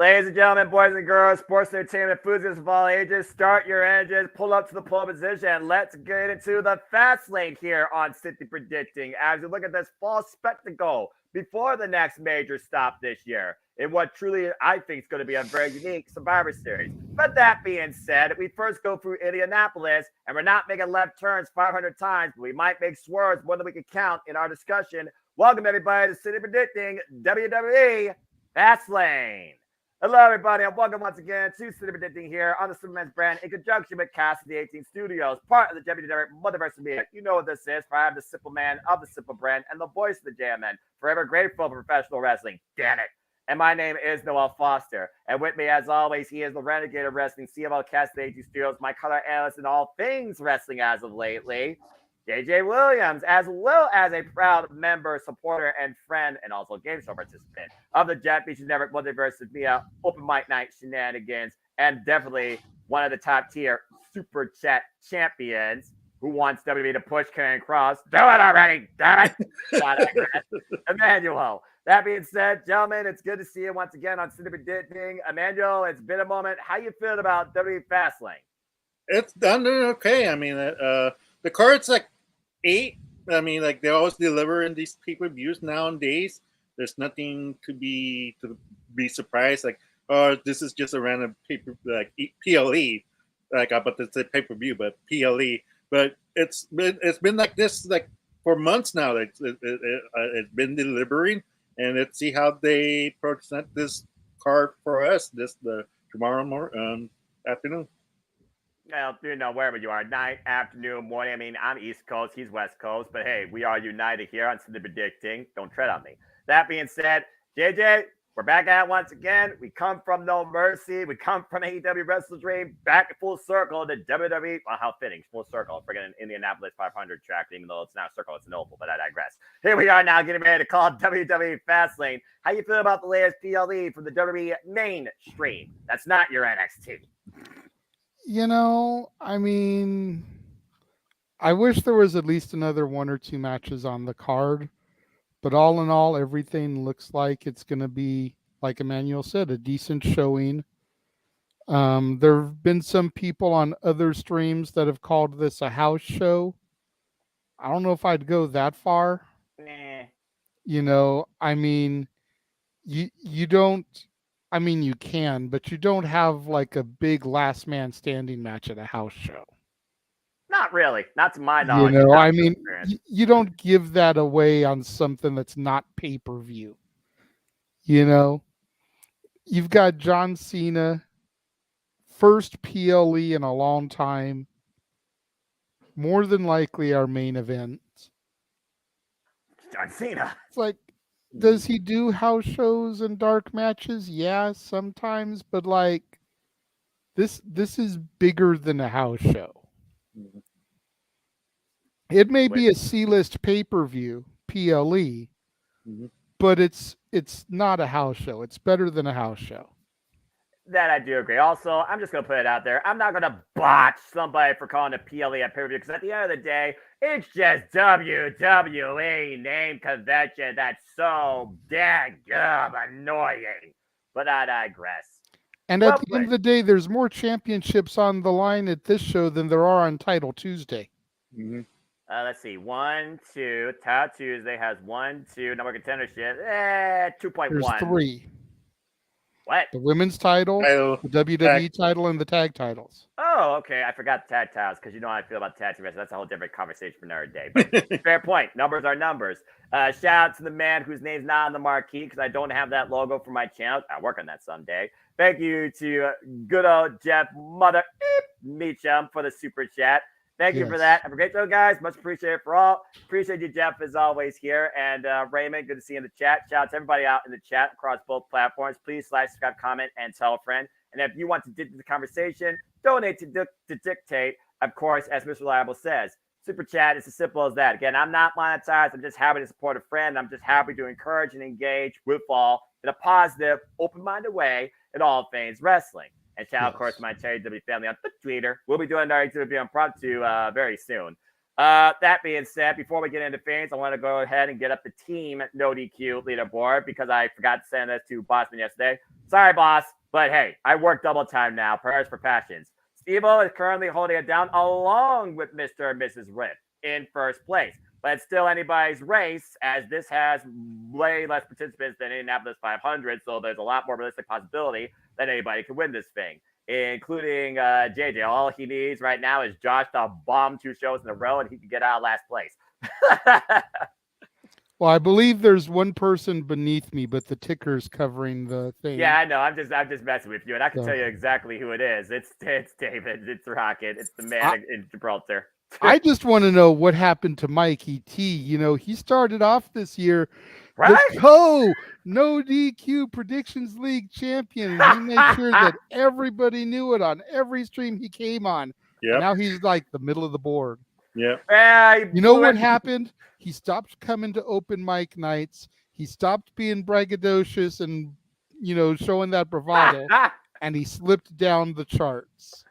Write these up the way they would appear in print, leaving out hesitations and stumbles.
Ladies and gentlemen, boys and girls, sports entertainment enthusiasts of all ages, start your engines, pull up to the pole position, and let's get into the fast lane here on City Predicting as we look at this fall spectacle before the next major stop this year in what truly I think is going to be a very unique Survivor Series. But that being said, we first go through Indianapolis, and we're not making left turns 500 times, but we might make swerves more than we can count in our discussion. Welcome, everybody, to City Predicting WWE FastLane. Hello, everybody, and welcome once again to City Predicting here on the Superman's brand in conjunction with Cassidy 18 Studios, part of the WWE Multiverse Media. You know what this is, for I am the simple man of the simple brand and the voice of the JMN, forever grateful for professional wrestling. Damn it. And my name is Noel Foster. And with me, as always, he is the Renegade of Wrestling, CMO Cassidy 18 Studios, my color analyst in all things wrestling as of lately. JJ Williams, as well as a proud member, supporter, and friend, and also game show participant of the Jet Beach Network Multiverse via Open Mic Night Shenanigans, and definitely one of the top tier Super Chat champions who wants WWE to push Karrion Kross. Do it already, damn it. Emmanuel. That being said, gentlemen, it's good to see you once again on City Predicting. Emmanuel, it's been a moment. How you feel about WWE Fastlane? It's done okay. I mean, the card's like 8. I mean, like they always deliver in these pay-per-views nowadays. There's nothing to be surprised. Like, oh, this is just a random paper like PLE. Like, I'm about to say pay-per-view, but PLE. But it's been like this like for months now. It's been delivering, and let's see how they present this card for us tomorrow afternoon. Well, you know, wherever you are, night, afternoon, morning. I mean, I'm East Coast, he's West Coast, but hey, we are united here on City Predicting. Don't tread on me. That being said, JJ, we're back at it once again. We come from No Mercy. We come from AEW Wrestle Dream, back full circle to WWE. Well, how fitting, full circle. Forget an Indianapolis 500 track, even though it's not a circle, it's an oval, but I digress. Here we are now getting ready to call WWE Fastlane. How you feel about the latest PLE from the WWE mainstream? That's not your NXT. You know, I mean, I wish there was at least another 1 or 2 matches on the card. But all in all, everything looks like it's going to be, like Emmanuel said, a decent showing. There have been some people on other streams that have called this a house show. I don't know if I'd go that far. Nah. You know, I mean, you don't. I mean, you can, but you don't have like a big last man standing match at a house show. Not really. Not to my knowledge. You know, I mean, you don't give that away on something that's not pay-per-view. You know, you've got John Cena, first PLE in a long time, more than likely our main event. John Cena. It's like, does he do house shows and dark matches? Yeah, sometimes, but like this is bigger than a house show. Mm-hmm. It may be a C-list pay-per-view, PLE, but it's not a house show. It's better than a house show. That I do agree. Also, I'm just going to put it out there. I'm not going to botch somebody for calling it PLE at pay-per-view because at the end of the day, it's just WWE name convention that's so daggum annoying. But I digress. And at the end of the day, there's more championships on the line at this show than there are on Title Tuesday. Mm-hmm. Let's see. 1, 2. Title Tuesday has 1, 2. Number contendership. 2.1. There's 3. What? The women's title, the WWE title, and the tag titles. Oh, okay. I forgot the tag titles because you know how I feel about tag team wrestling. That's a whole different conversation for another day. But fair point. Numbers are numbers. Shout out to the man whose name's not on the marquee because I don't have that logo for my channel. I'll work on that someday. Thank you to good old Jeff Mother Meacham for the super chat. Thank you for that. Have a great show, guys. Much appreciated for all. Appreciate you, Jeff, as always here. And Raymond, good to see you in the chat. Shout out to everybody out in the chat across both platforms. Please subscribe, comment, and tell a friend. And if you want to dig into the conversation, donate to dictate. Of course, as Mr. Reliable says, super chat is as simple as that. Again, I'm not monetized. I'm just happy to support a friend. I'm just happy to encourage and engage with all in a positive, open-minded way in all things wrestling. And shout out, of course, to my Terry W family on Twitter. We'll be doing our interview impromptu very soon. That being said, before we get into fans, I want to go ahead and get up the team no DQ leaderboard because I forgot to send this to Bossman yesterday. Sorry, boss, but hey, I work double time now. Prayers for passions. Steve-O is currently holding it down along with Mr. and Mrs. Rip in first place. But it's still anybody's race, as this has way less participants than Indianapolis 500, so there's a lot more realistic possibility that anybody could win this thing, including JJ. All he needs right now is Josh to bomb 2 shows in a row, and he can get out of last place. Well, I believe there's one person beneath me, but the ticker's covering the thing. Yeah, I know. I'm just messing with you, and I can tell you exactly who it is. It's David. It's Rocket. It's the man in Gibraltar. I just want to know what happened to Mike ET. You know, he started off this year right? the No DQ Predictions League champion. And he made sure that everybody knew it on every stream he came on. Yeah. Now he's like the middle of the board. Yeah. You know what happened? He stopped coming to open mic nights. He stopped being braggadocious and, you know, showing that bravado. And he slipped down the charts.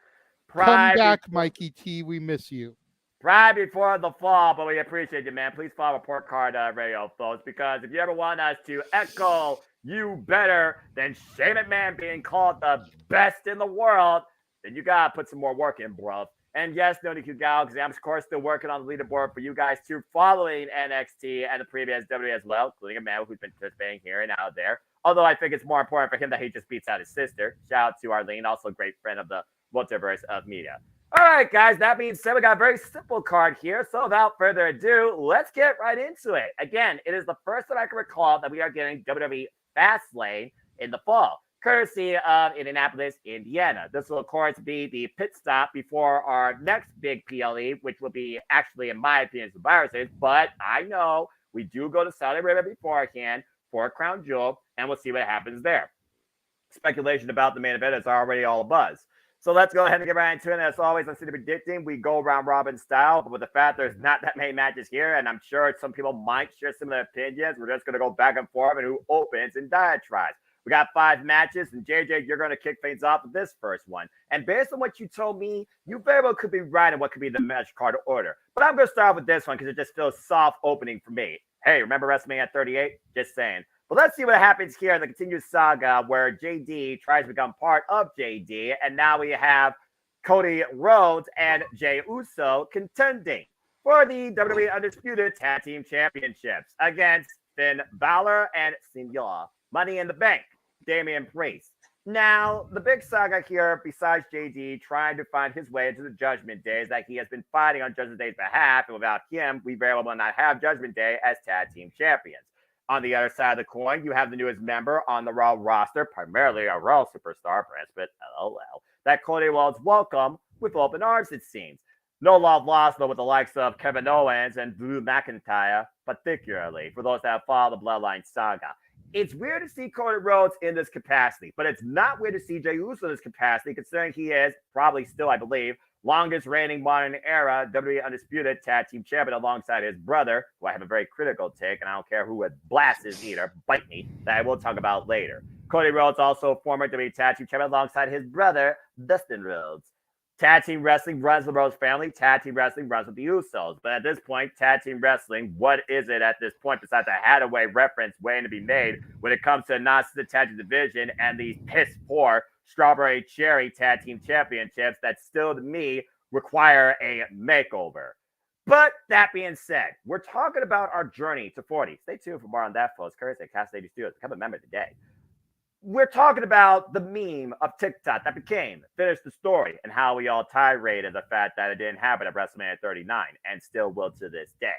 Come back, Mikey T. We miss you. Right before the fall, but we appreciate you, man. Please follow Report Card Radio, folks, because if you ever want us to echo you better than Shane McMahon being called the best in the world, then you got to put some more work in, bro. And yes, no DQ Galaxy, I'm, of course, still working on the leaderboard for you guys too, following NXT and the previous WWE as well, including a man who's been participating here and out there. Although I think it's more important for him that he just beats out his sister. Shout out to Arlene, also a great friend of the multiverse of media. All right, guys, that being said, we got a very simple card here. So without further ado, let's get right into it. Again, it is the first that I can recall that we are getting WWE FastLane in the fall, courtesy of Indianapolis, Indiana. This will, of course, be the pit stop before our next big PLE, which will be actually, in my opinion, some viruses. But I know we do go to Saudi Arabia beforehand for a crown jewel, and we'll see what happens there. Speculation about the main event is already all abuzz. So let's go ahead and get right into it. And as always, on City Predicting, we go round robin style. But with the fact there's not that many matches here, and I'm sure some people might share similar opinions, we're just going to go back and forth and who opens and diatribes. We got 5 matches, and JJ, you're going to kick things off with this first one. And based on what you told me, you very well could be right in what could be the match card order. But I'm going to start with this one because it just feels soft opening for me. Hey, remember WrestleMania 38? Just saying. But let's see what happens here in the continued saga where JD tries to become part of JD. And now we have Cody Rhodes and Jey Uso contending for the WWE Undisputed Tag Team Championships against Finn Balor and Senor Money in the Bank, Damian Priest. Now, the big saga here, besides JD trying to find his way into the Judgment Day, is that he has been fighting on Judgment Day's behalf. And without him, we very well will not have Judgment Day as Tag Team Champions. On the other side of the coin, you have the newest member on the Raw roster, primarily a Raw superstar, but LOL, that Cody Rhodes welcome with open arms, it seems. No love lost, though, with the likes of Kevin Owens and Drew McIntyre, particularly for those that have followed the Bloodline saga. It's weird to see Cody Rhodes in this capacity, but it's not weird to see Jey Uso in this capacity, considering he is probably still, I believe, longest reigning modern era WWE Undisputed Tag Team Champion alongside his brother, who I have a very critical take, and I don't care who would blast his either, bite me, that I will talk about later. Cody Rhodes also former WWE Tag Team Champion alongside his brother, Dustin Rhodes. Tag Team Wrestling runs the Rhodes family. Tag Team Wrestling runs with the Usos. But at this point, Tag Team Wrestling, what is it at this point besides a Hathaway reference waiting to be made when it comes to not the Tag Team Division and these piss-poor Strawberry Cherry Tag Team Championships that still, to me, require a makeover. But that being said, we're talking about our journey to 40. Stay tuned for more on that, folks. Courtesy of Cass Lady Studios. Become a member today. We're talking about the meme of TikTok that became Finish the Story and how we all tirade the fact that it didn't happen at WrestleMania 39 and still will to this day.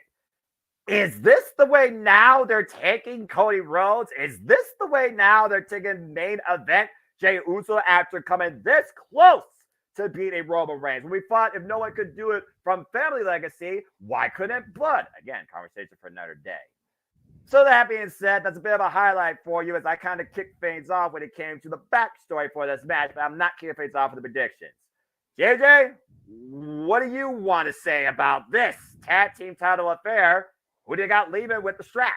Is this the way now they're taking Cody Rhodes? Is this the way now they're taking main event Jey Uso after coming this close to beating Roman Reigns? When we thought if no one could do it from Family Legacy, why couldn't Blood? Again, conversation for another day. So that being said, that's a bit of a highlight for you as I kind of kicked things off when it came to the backstory for this match, but I'm not kicking things off with the predictions. JJ, what do you want to say about this tag team title affair? Who do you got leaving with the straps?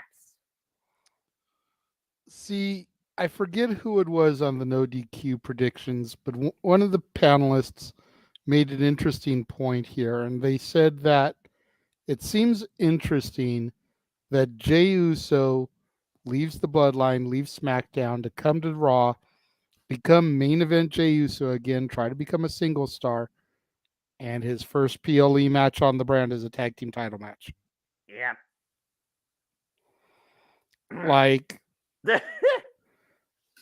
See, I forget who it was on the no DQ predictions, but one of the panelists made an interesting point here, and they said that it seems interesting that Jey Uso leaves the Bloodline, leaves SmackDown to come to Raw, become main event Jey Uso again, try to become a single star, and his first PLE match on the brand is a tag team title match. Yeah. Like,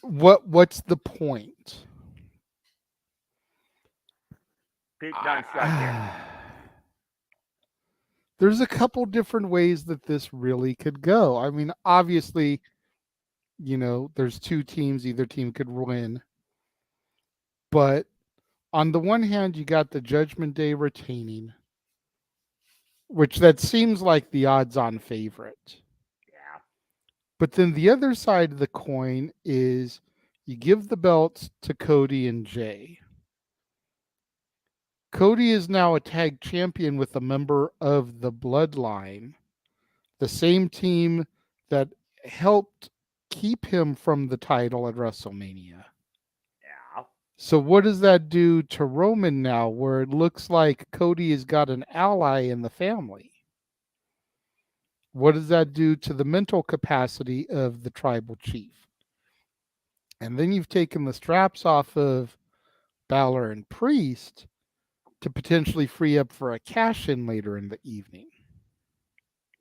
what's the point? Pete Dunne struck here. There's a couple different ways that this really could go. I mean, obviously, there's two teams, either team could win. But on the one hand, you got the Judgment Day retaining, which that seems like the odds-on favorite. Yeah. But then the other side of the coin is you give the belts to Cody and Jay. Cody is now a tag champion with a member of the Bloodline, the same team that helped keep him from the title at WrestleMania. Yeah. So what does that do to Roman now, where it looks like Cody has got an ally in the family? What does that do to the mental capacity of the tribal chief? And then you've taken the straps off of Balor and Priest to potentially free up for a cash-in later in the evening.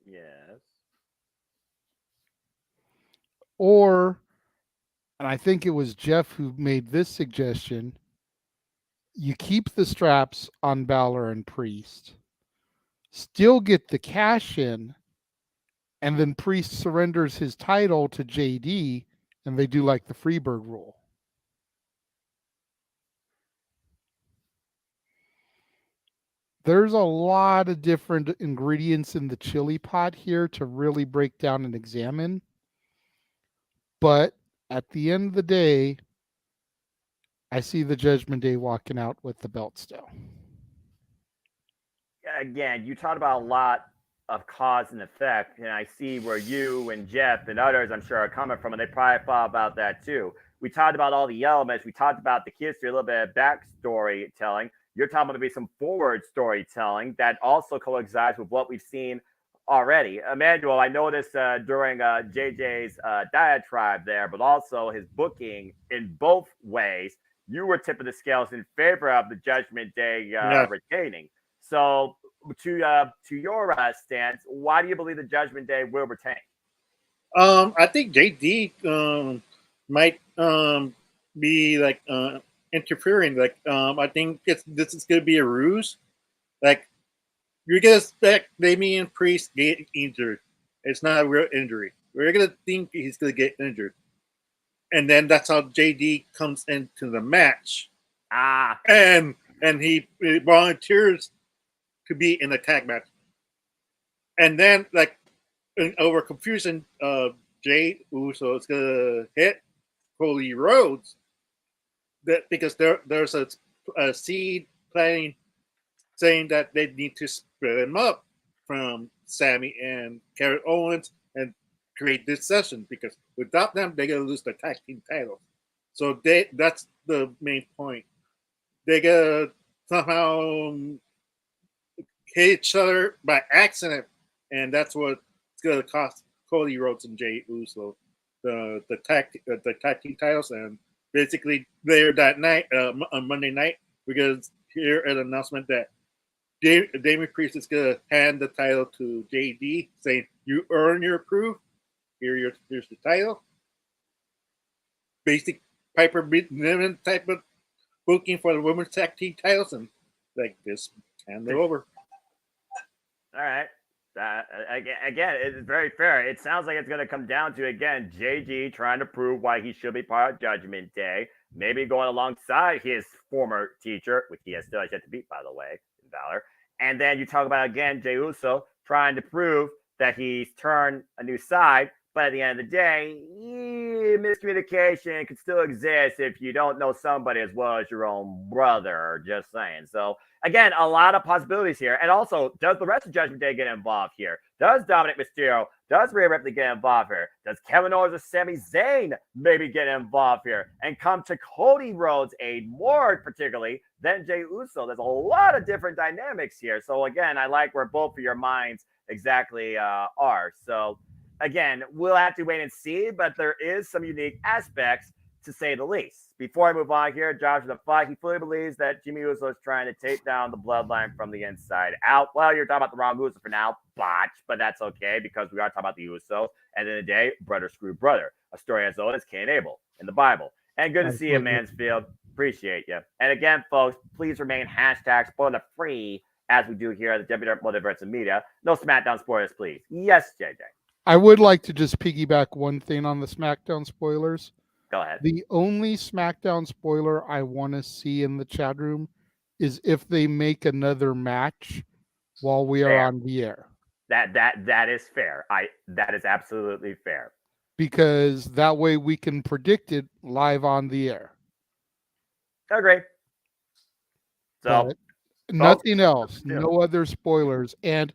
Yes. Or, and I think it was Jeff who made this suggestion, you keep the straps on Balor and Priest, still get the cash in, and then Priest surrenders his title to JD, and they do like the Freebird rule. There's a lot of different ingredients in the chili pot here to really break down and examine. But at the end of the day, I see the Judgment Day walking out with the belt still. Again, you talked about a lot of cause and effect, and I see where you and Jeff and others, I'm sure, are coming from, and they probably thought about that too. We talked about all the elements. We talked about the history, a little bit of backstory telling. You're talking about maybe some forward storytelling that also coincides with what we've seen already. Emmanuel, I noticed during JJ's diatribe there, but also his booking in both ways, you were tipping the scales in favor of the Judgment Day retaining. So, to your stance, why do you believe the Judgment Day will retain? I think JD might be like interfering. Like, I think this is going to be a ruse. Like, you're going to expect Damian Priest get injured. It's not a real injury. We're going to think he's going to get injured. And then that's how JD comes into the match. And he volunteers to be in a tag match. And then, like, over confusion, Jey Uso is gonna hit Cody Rhodes because there's a seed planting saying that they need to split him up from Sami and Kevin Owens and create this session, because without them they're gonna lose the tag team title. So that's the main point. They're gonna somehow hit each other by accident, and that's what it's going to cost Cody Rhodes and Jey Uso the tag team titles. And basically, later that night, on Monday night, we're going to hear an announcement that Damian Priest is going to hand the title to JD, saying, "You earn your proof. Here's the title." Basic Piper Niven type of booking for the women's tag team titles, and like this, hand it over. All right. Again, it's very fair. It sounds like it's going to come down to, again, JG trying to prove why he should be part of Judgment Day, maybe going alongside his former teacher, which he has still yet to beat, by the way, in Valor. And then you talk about, again, Jey Uso trying to prove that he's turned a new side, but at the end of the day, miscommunication can still exist if you don't know somebody as well as your own brother. Just saying. So again, a lot of possibilities here. And also, does the rest of Judgment Day get involved here? Does Dominic Mysterio, does Rhea Ripley get involved here? Does Kevin Owens or Sami Zayn maybe get involved here and come to Cody Rhodes' aid more particularly than Jey Uso? There's a lot of different dynamics here. So again, I like where both of your minds exactly are. So again, we'll have to wait and see, but there is some unique aspects to say the least. Before I move on here, Josh with the fight, he fully believes that Jimmy Uso is trying to take down the bloodline from the inside out. Well, you're talking about the wrong Uso for now, botch, but that's okay because we are talking about the Usos. At the end of the day, brother screw brother. A story as old as Cain and Abel in the Bible. And good to see you, Mansfield. Appreciate you. And again, folks, please remain hashtag spoiler free as we do here at the WWE Multiverse of Media. No SmackDown spoilers, please. Yes, JJ. I would like to just piggyback one thing on the SmackDown spoilers. Go ahead. The only SmackDown spoiler I want to see in the chat room is if they make another match while we are on the air. That is fair. That is absolutely fair. Because that way we can predict it live on the air. I agree. So nothing else. No other spoilers. And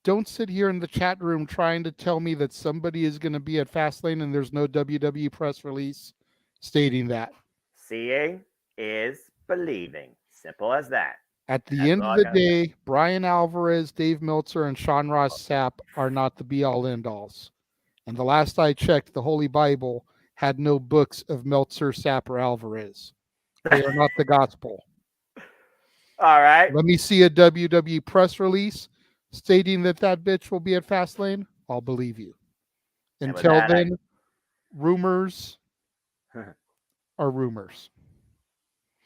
don't sit here in the chat room trying to tell me that somebody is going to be at FastLane and there's no WWE press release stating that. Seeing is believing. Simple as that. At the end of the day, Brian Alvarez, Dave Meltzer, and Sean Ross Sapp are not the be-all, end-alls. And the last I checked, the Holy Bible had no books of Meltzer, Sapp, or Alvarez. They are not the gospel. All right. Let me see a WWE press release stating that bitch will be at FastLane. I'll believe you. Until then, rumors are rumors.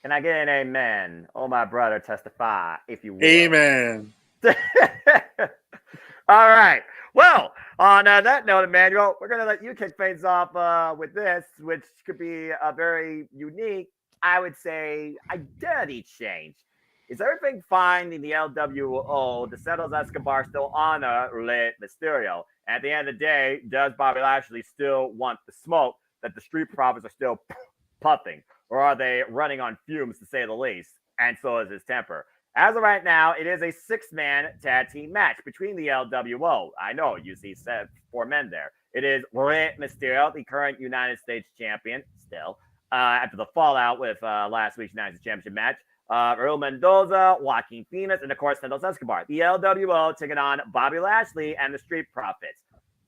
Can I get an amen? Oh, my brother, testify, if you will. Amen. All right. Well, on that note, Emmanuel, we're going to let you kick things off with this, which could be a very unique, I would say, identity change. Is everything fine in the LWO? Does Santos Escobar still honor Rey Mysterio? And at the end of the day, does Bobby Lashley still want the smoke that the Street Profits are still puffing? Or are they running on fumes, to say the least? And so is his temper. As of right now, it is a 6-man tag team match between the LWO. I know you see 4 men there. It is Rey Mysterio, the current United States champion, still, after the fallout with last week's United States Championship match. Earl Mendoza, Joaquin Phoenix, and of course, Santos Escobar. The LWO taking on Bobby Lashley and the Street Profits.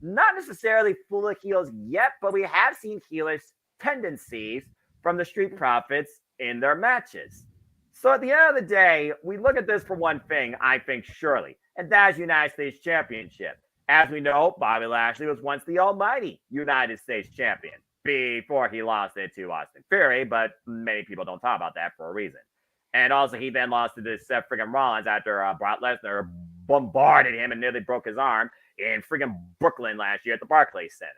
Not necessarily full of heels yet, but we have seen heelish tendencies from the Street Profits in their matches. So at the end of the day, we look at this for one thing, I think, surely, and that is United States Championship. As we know, Bobby Lashley was once the almighty United States champion before he lost it to Austin Theory, but many people don't talk about that for a reason. And also, he then lost to this friggin' Rollins after Brock Lesnar bombarded him and nearly broke his arm in friggin' Brooklyn last year at the Barclays Center.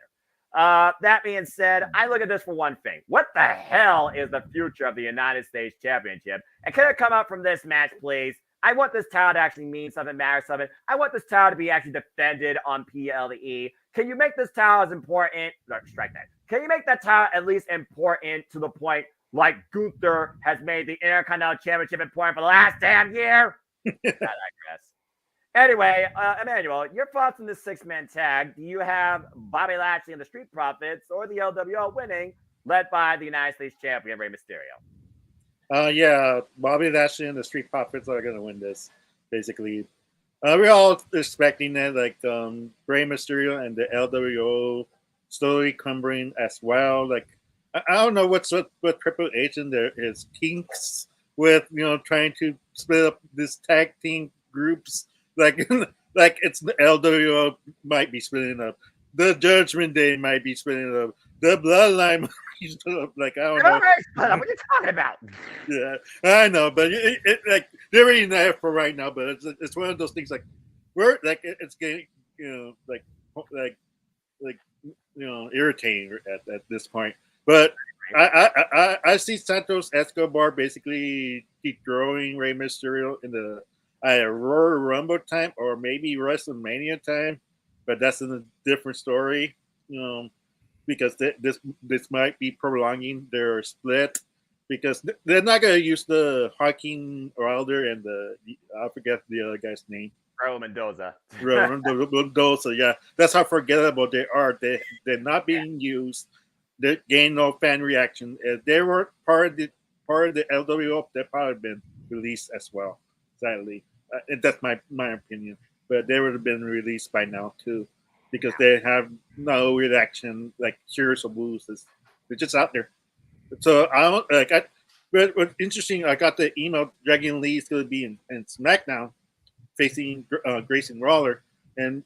That being said, I look at this for one thing. What the hell is the future of the United States Championship? And can it come up from this match, please? I want this title to actually mean something, matter something. I want this title to be actually defended on PLE. Can you make this title as important? No, strike that. Can you make that title at least important to the point like Gunther has made the Intercontinental Championship important for the last damn year? I digress. Anyway, Emmanuel, your thoughts on this 6-man tag? Do you have Bobby Lashley and the Street Profits or the LWO winning, led by the United States champion, Rey Mysterio? Yeah, Bobby Lashley and the Street Profits are going to win this, basically. We're all expecting that, like, Rey Mysterio and the LWO slowly crumbling as well. Like, I don't know what's with Triple H and his kinks with, trying to split up this tag team groups. Like it's the LWO might be splitting up. The Judgment Day might be splitting up. The Bloodline might be splitting up. Like, I don't know. What are you talking about? Yeah, I know, but it like they're already there for right now. But it's one of those things like we're like it's getting irritating at this point. But I see Santos Escobar basically keep throwing Rey Mysterio in the Royal Rumble time or maybe WrestleMania time, but that's a different story. because this might be prolonging their split because they're not going to use the Hawking Wilder and I forget the other guy's name. Raul Mendoza. Those, yeah, that's how forgettable they are. They're not being used. They gain no fan reaction. If they were part of the LWO, they've probably been released as well. Sadly, and that's my opinion. But they would have been released by now too, because they have no reaction, like serious abuses. They're just out there. So I don't like. But what's interesting, I got the email. Dragon Lee is going to be in SmackDown, facing Grayson Waller, and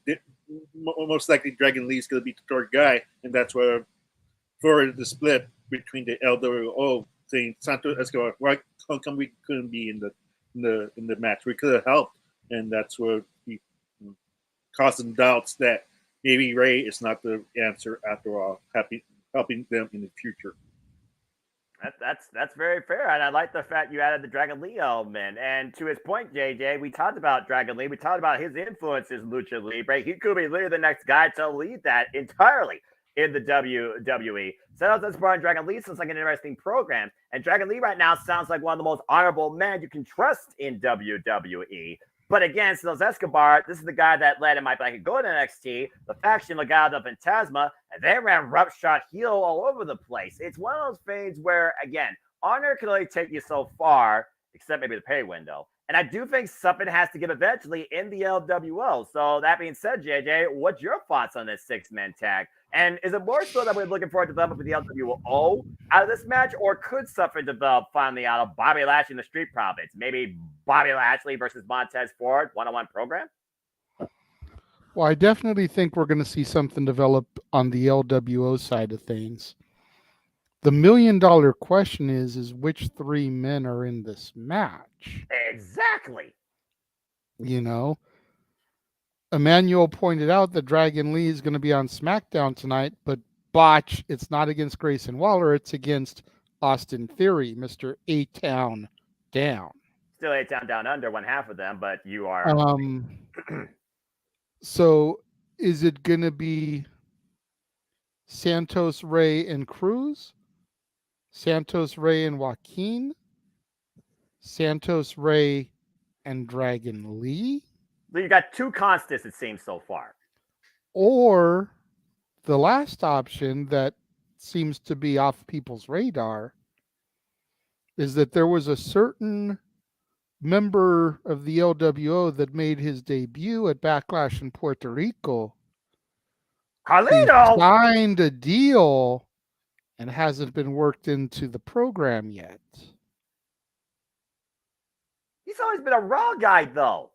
most likely Dragon Lee is going to be the third guy, and that's where for the split between the LWO saying Santos Escobar, how come we couldn't be in the match? We could have helped, and that's where he causing doubts that maybe Ray is not the answer after all, helping them in the future. That's very fair, and I like the fact you added the Dragon Lee element. And to his point, JJ, we talked about Dragon Lee. We talked about his influences in Lucha Libre. He could be literally the next guy to lead that entirely in the WWE. Santos Escobar and Dragon Lee sounds like an interesting program, and Dragon Lee right now sounds like one of the most honorable men you can trust in WWE. But again, Santos Escobar, this is the guy that led him might like go to NXT, the faction Legado del Fantasma, and they ran roughshod heel all over the place. It's one of those things where, again, honor can only take you so far, except maybe the pay window. And I do think something has to give eventually in the LWO. So that being said, JJ, what's your thoughts on this six-man tag? And is it more so that we're looking forward to developing the LWO out of this match, or could something develop finally out of Bobby Lashley and the Street Profits? Maybe Bobby Lashley versus Montez Ford one-on-one program? Well, I definitely think we're going to see something develop on the LWO side of things. The million-dollar question is which three men are in this match? Exactly. You know, Emmanuel pointed out that Dragon Lee is going to be on SmackDown tonight, but botch, it's not against Grayson Waller, it's against Austin Theory, Mr. A-Town Down. Still A-Town Down Under, one half of them, but you are... So is it going to be Santos, Ray, and Cruz? Santos, Ray, and Joaquin? Santos, Ray, and Dragon Lee? So you got two constants, it seems, so far. Or the last option that seems to be off people's radar is that there was a certain member of the LWO that made his debut at Backlash in Puerto Rico. Carlito! He signed a deal and hasn't been worked into the program yet. He's always been a Raw guy, though.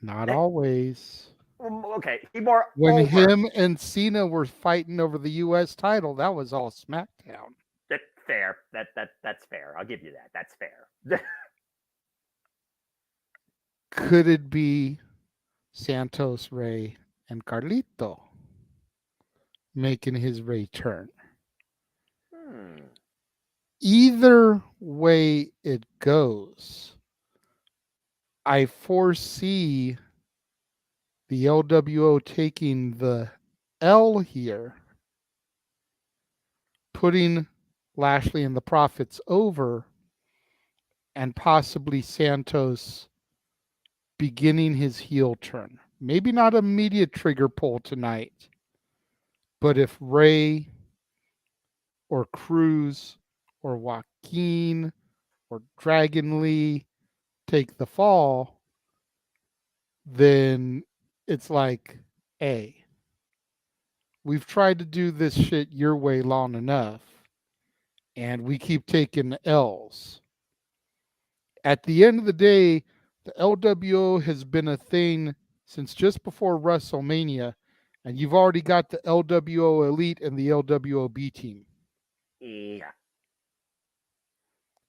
Not always. Okay, he more when over. Him and Cena were fighting over the U.S. title, that was all SmackDown. That's fair. That's fair. I'll give you that. That's fair. Could it be Santos, Ray, and Carlito making his return? Either way it goes, I foresee the LWO taking the L here, putting Lashley and the Profits over, and possibly Santos beginning his heel turn. Maybe not immediate trigger pull tonight, but if Ray or Cruz or Joaquin or Dragon Lee take the fall, then it's like, hey, we've tried to do this shit your way long enough, and we keep taking L's. At the end of the day, the LWO has been a thing since just before WrestleMania, and you've already got the LWO Elite and the LWO B team. Yeah.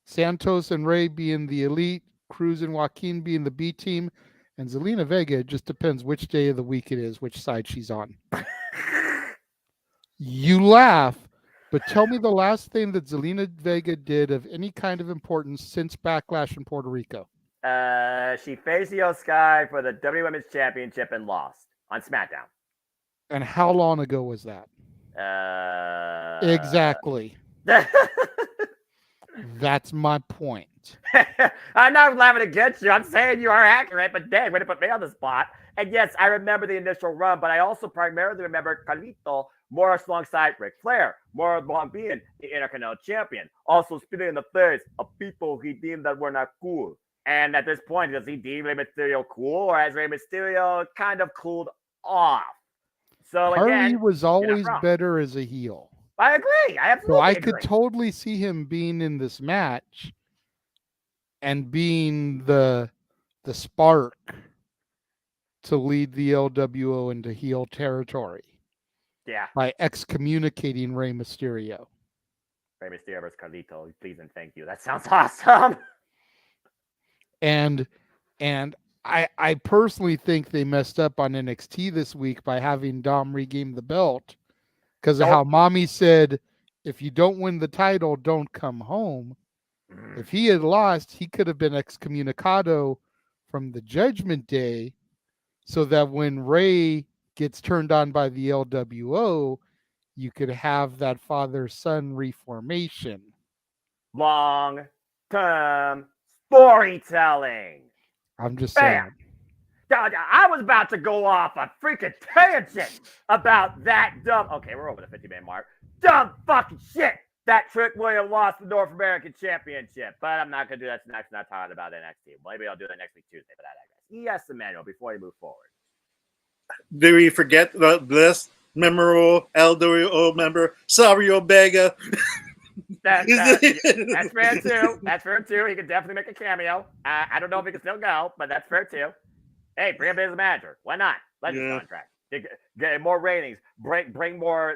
Santos and Ray being the Elite, Cruz and Joaquin being the B team, and Zelina Vega, it just depends which day of the week it is, which side she's on. You laugh, but tell me the last thing that Zelina Vega did of any kind of importance since Backlash in Puerto Rico. She faced Io Sky for the WWE Women's Championship and lost on SmackDown. And how long ago was that? Exactly. That's my point. I'm not laughing against you. I'm saying you are accurate, but dang, way to put me on the spot. And yes, I remember the initial run, but I also primarily remember Carlito more alongside Ric Flair, more along being the Intercontinental Champion. Also spitting in the face of people he deemed that were not cool. And at this point, does he deem Rey Mysterio cool, or has Rey Mysterio kind of cooled off? So Harley again, was you're not always wrong. better as a heel. I agree. I So absolutely I agree. could totally see him being in this match and being the spark to lead the LWO into heel territory Yeah. by excommunicating Rey Mysterio. Rey Mysterio versus Carlito. Please and thank you. That sounds awesome. And I personally think they messed up on NXT this week by having Dom regain the belt because of how Mommy said, if you don't win the title, don't come home. If he had lost, he could have been excommunicado from the Judgment Day so that when Ray gets turned on by the LWO, you could have that father-son reformation. Long-term storytelling. I'm just Bam. saying. I was about to go off a freaking tangent about that dumb. Okay, we're over the 50-minute mark. Dumb fucking shit. That Trick William lost the North American Championship, but I'm not gonna do that next. Not talking about NXT. Maybe I'll do that next week Tuesday. But I digress. Yes, Emmanuel. Before you move forward, Do we forget the Bliss memorable LWO member Savio Vega? that's fair too. That's fair too. He could definitely make a cameo. I don't know if he can still go, but that's fair too. Hey, bring him in as a manager. Why not? Legends contract. Get more ratings. Bring more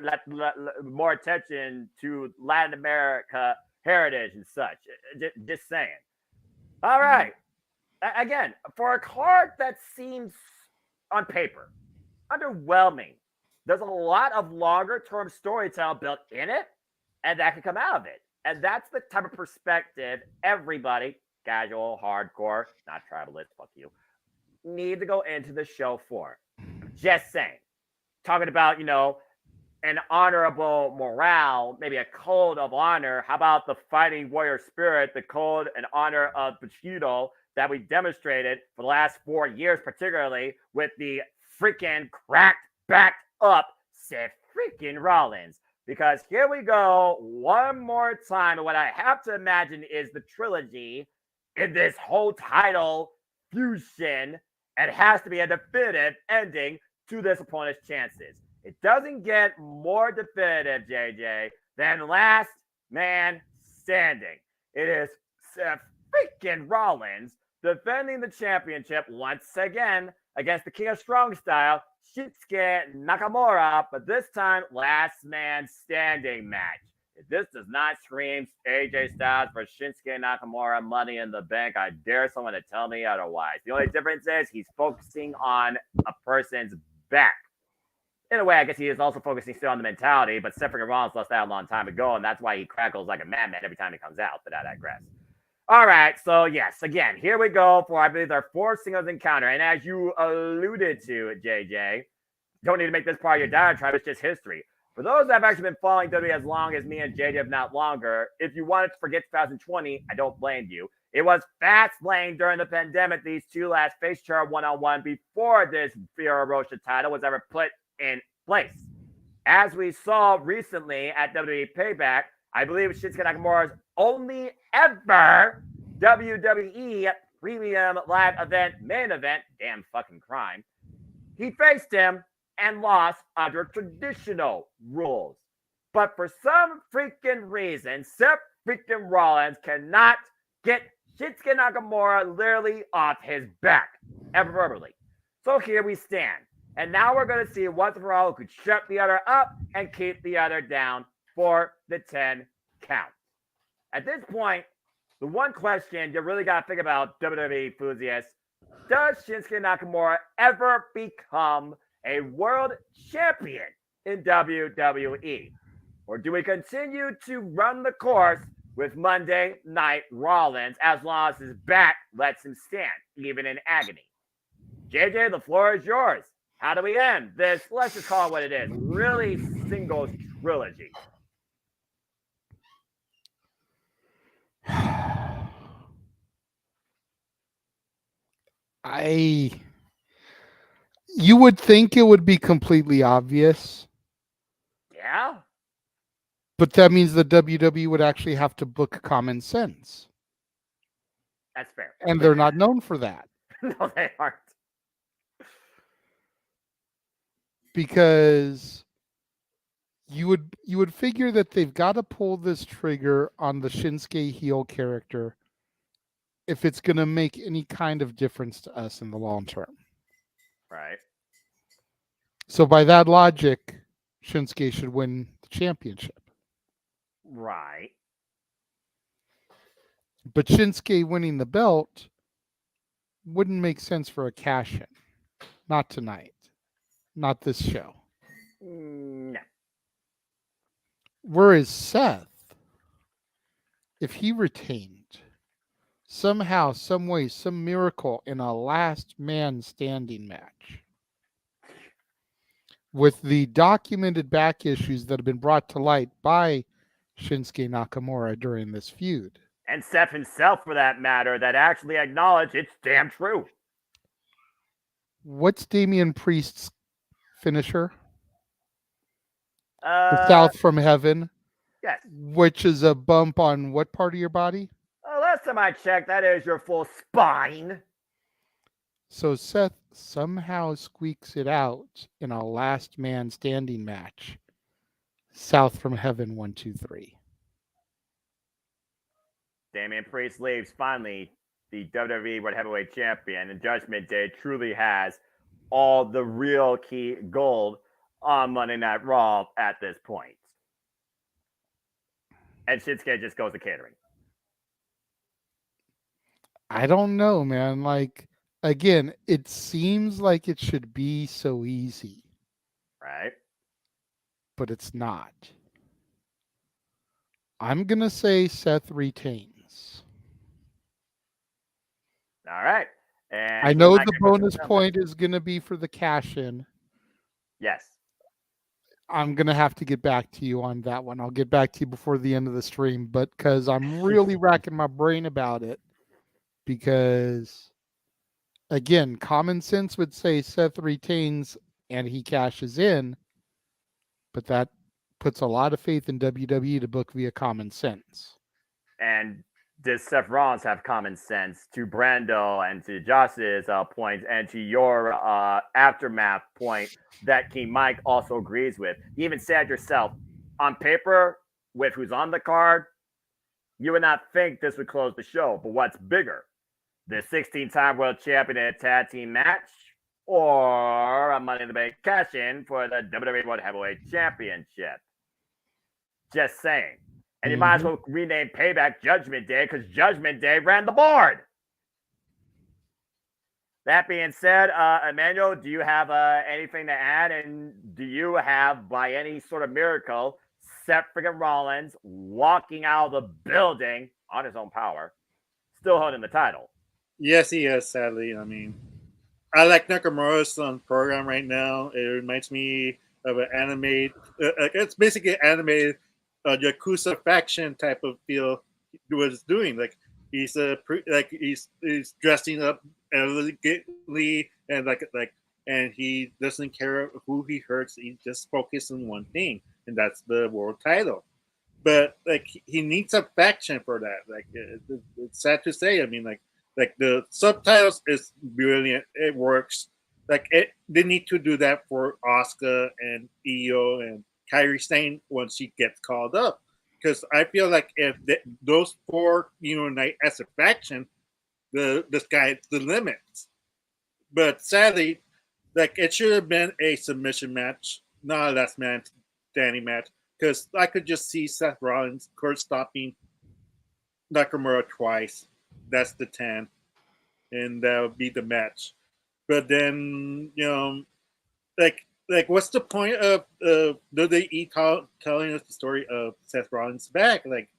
more attention to Latin America heritage and such. Just saying. All right. Again, for a card that seems on paper underwhelming, there's a lot of longer term storytelling built in it, and that could come out of it. And that's the type of perspective everybody, casual, hardcore, not tribalist, fuck you, need to go into the show for. Just saying. Talking about, an honorable morale, maybe a code of honor. How about the fighting warrior spirit, the code and honor of Bushido that we demonstrated for the last 4 years, particularly with the freaking cracked backed up Seth freaking Rollins. Because here we go one more time. And what I have to imagine is the trilogy in this whole title fusion. It has to be a definitive ending to this opponent's chances. It doesn't get more definitive, JJ, than Last Man Standing. It is Seth freaking Rollins defending the championship once again against the King of Strong Style, Shinsuke Nakamura, but this time Last Man Standing match. If this does not scream AJ Styles for Shinsuke Nakamura Money in the Bank, I dare someone to tell me otherwise. The only difference is he's focusing on a person's back. In a way, I guess he is also focusing still on the mentality, but Seth Rollins lost that a long time ago, and that's why he crackles like a madman every time he comes out, but I digress. All right, so yes, again, here we go for, I believe, our fourth singles encounter. And as you alluded to, JJ, don't need to make this part of your diatribe, it's just history. For those that have actually been following WWE as long as me and JJ, if not longer, if you wanted to forget 2020, I don't blame you. It was FastLane during the pandemic, these two last face chart one-on-one before this Fiora Rocha title was ever put in place. As we saw recently at WWE Payback, I believe Shinsuke Nakamura's only ever WWE premium live event, main event, damn fucking crime. He faced him and lost under traditional rules. But for some freaking reason, Seth freaking Rollins cannot get Shinsuke Nakamura literally off his back, verbally. So here we stand. And now we're going to see once and for all who could shut the other up and keep the other down for the 10 count. At this point, the one question you really got to think about, WWE enthusiasts, does Shinsuke Nakamura ever become a world champion in WWE? Or do we continue to run the course with Monday Night Rollins as long as his back lets him stand, even in agony? JJ, the floor is yours. How do we end this? Let's just call it what it is. Really singles trilogy. You would think it would be completely obvious, Yeah, but that means the WWE would actually have to book Common Sense, that's fair. and they're not known for that. No, they aren't. Because you would figure that they've got to pull this trigger on the Shinsuke heel character if it's going to make any kind of difference to us in the long term. Right. So by that logic, Shinsuke should win the championship. Right. But Shinsuke winning the belt wouldn't make sense for a cash-in. Not tonight. Not this show. No. Whereas Seth, if he retained, somehow, some way, some miracle in a last man standing match, with the documented back issues that have been brought to light by Shinsuke Nakamura during this feud. And Seth himself, for that matter, that actually acknowledged it's damn true. What's Damian Priest's finisher? The South from Heaven. Yes. Which is a bump on what part of your body? Last time I checked, that is your full spine. So Seth somehow squeaks it out in a last man standing match. South from Heaven 1, 2, 3. Damian Priest leaves finally the WWE World Heavyweight Champion, and Judgment Day truly has all the real key gold on Monday Night Raw at this point. And Shinsuke just goes to catering. I don't know, man. Like, again, it seems like it should be so easy. Right? But it's not. I'm going to say Seth retains. All right. And I know the bonus point is going to be for the cash-in. Yes. I'm going to have to get back to you on that one. I'll get back to you before the end of the stream, but because I'm really racking my brain about it. Because, again, common sense would say Seth retains and he cashes in, but that puts a lot of faith in WWE to book via common sense. And does Seth Rollins have common sense to Brando and to Josh's points and to your aftermath point that King Mike also agrees with? You even said yourself, on paper, with who's on the card, you would not think this would close the show. But what's bigger? The 16-time world champion in a tag team match or a Money in the Bank cash-in for the WWE World Heavyweight Championship? Just saying. And you might as well rename Payback Judgment Day because Judgment Day ran the board. That being said, Emmanuel, do you have anything to add? And do you have, by any sort of miracle, Seth freaking Rollins walking out of the building on his own power, still holding the title? Yes, he is, sadly. I mean, I like Nakamura's on program right now. It reminds me of an anime. It's basically an animated Yakuza faction type of feel he was doing. Like he's he's dressing up elegantly and and he doesn't care who he hurts. He just focuses on one thing, and that's the world title. But like he needs a faction for that. Like it's sad to say. I mean, like the subtitles is brilliant. It works. They need to do that for Asuka and Io and Kairi Sane once she gets called up, because I feel like if those four unite as a faction, the sky's the limit. But sadly, like it should have been a submission match, not a last man standing match, because I could just see Seth Rollins stopping Nakamura twice. That's the 10, and that would be the match. But then like what's the point of WWE telling us the story of Seth Rollins back? Like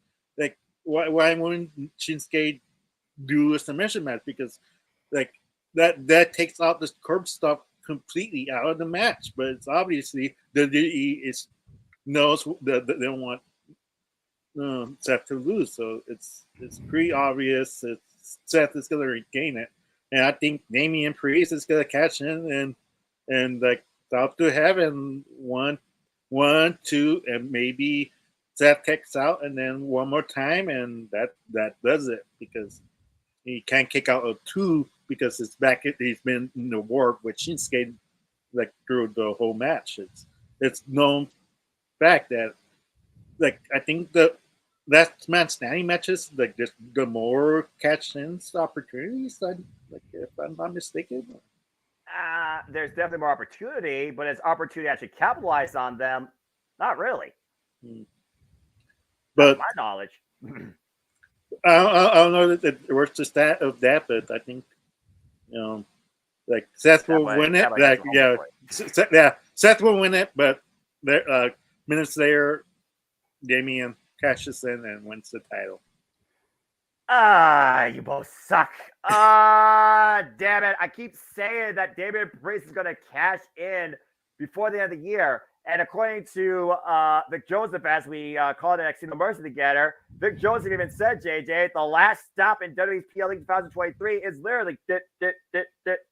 why wouldn't Shinsuke do a submission match? Because like that takes out this curb stuff completely out of the match. But it's obviously the WWE knows that they don't want Seth to lose, so it's pretty obvious that Seth is going to regain it, and I think Damian Priest is going to catch in and like top to heaven, one, two, and maybe Seth kicks out, and then one more time, and that does it, because he can't kick out a two because it's back. He's been in the war with Shinsuke like through the whole match. It's known fact that like I think that man standing matches, like just the more catch-ins opportunities, like if I'm not mistaken. There's definitely more opportunity, but it's opportunity to actually capitalize on them. Not really. But my knowledge. I don't know that where's the stat of that, but I think like Seth will win it. Like Seth will win it, but there, minutes later, Damian cashes in and wins the title. You both suck. Damn it. I keep saying that Damian Priest is going to cash in before the end of the year. And according to Vic Joseph, as we called it NXT No Mercy together, Vic Joseph even said, JJ, the last stop in WWE's PLE 2023 is literally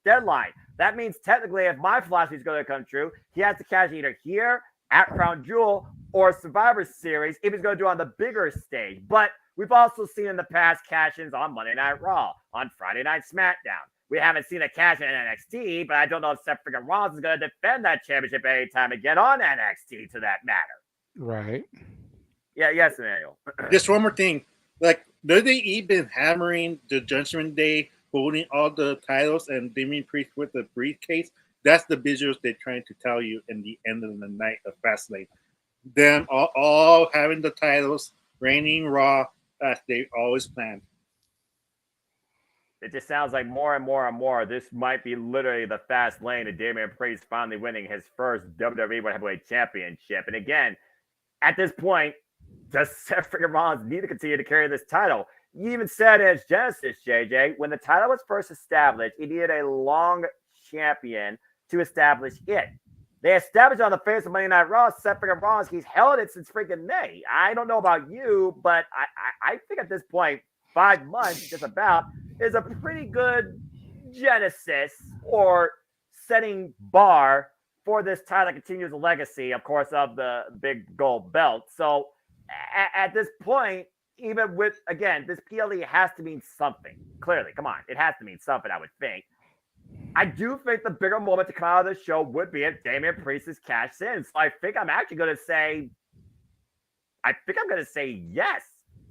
deadline. That means technically, if my philosophy is going to come true, he has to cash either here, at Crown Jewel, or Survivor Series if he's going to do it on the bigger stage. But we've also seen in the past cash-ins on Monday Night Raw, on Friday Night SmackDown. We haven't seen a cash-in in NXT, but I don't know if Seth freaking Rollins is going to defend that championship anytime again on NXT to that matter. Right. Yeah, yes, Emmanuel. Just one more thing. Like, WWE been hammering the Judgment Day, holding all the titles, and Damian Priest with the briefcase. That's the visuals they're trying to tell you in the end of the night of FastLane. Them all having the titles, reigning Raw, as they always planned. It just sounds like more and more and more. This might be literally the fast lane to Damian Priest finally winning his first WWE World Heavyweight Championship. And again, at this point, does Seth freaking Rollins need to continue to carry this title? You even said in its genesis, JJ, when the title was first established, it needed a long champion to establish it. They established on the face of Monday Night Raw, Seth freaking Rollins. He's held it since freaking May. I don't know about you, but I think at this point, 5 months, just about, is a pretty good genesis or setting bar for this title that continues the legacy, of course, of the big gold belt. So at this point, even with, again, this PLE has to mean something. Clearly, come on. It has to mean something, I would think. I do think the bigger moment to come out of the show would be if Damian Priest is cashed in. So I think I'm actually going to say, yes.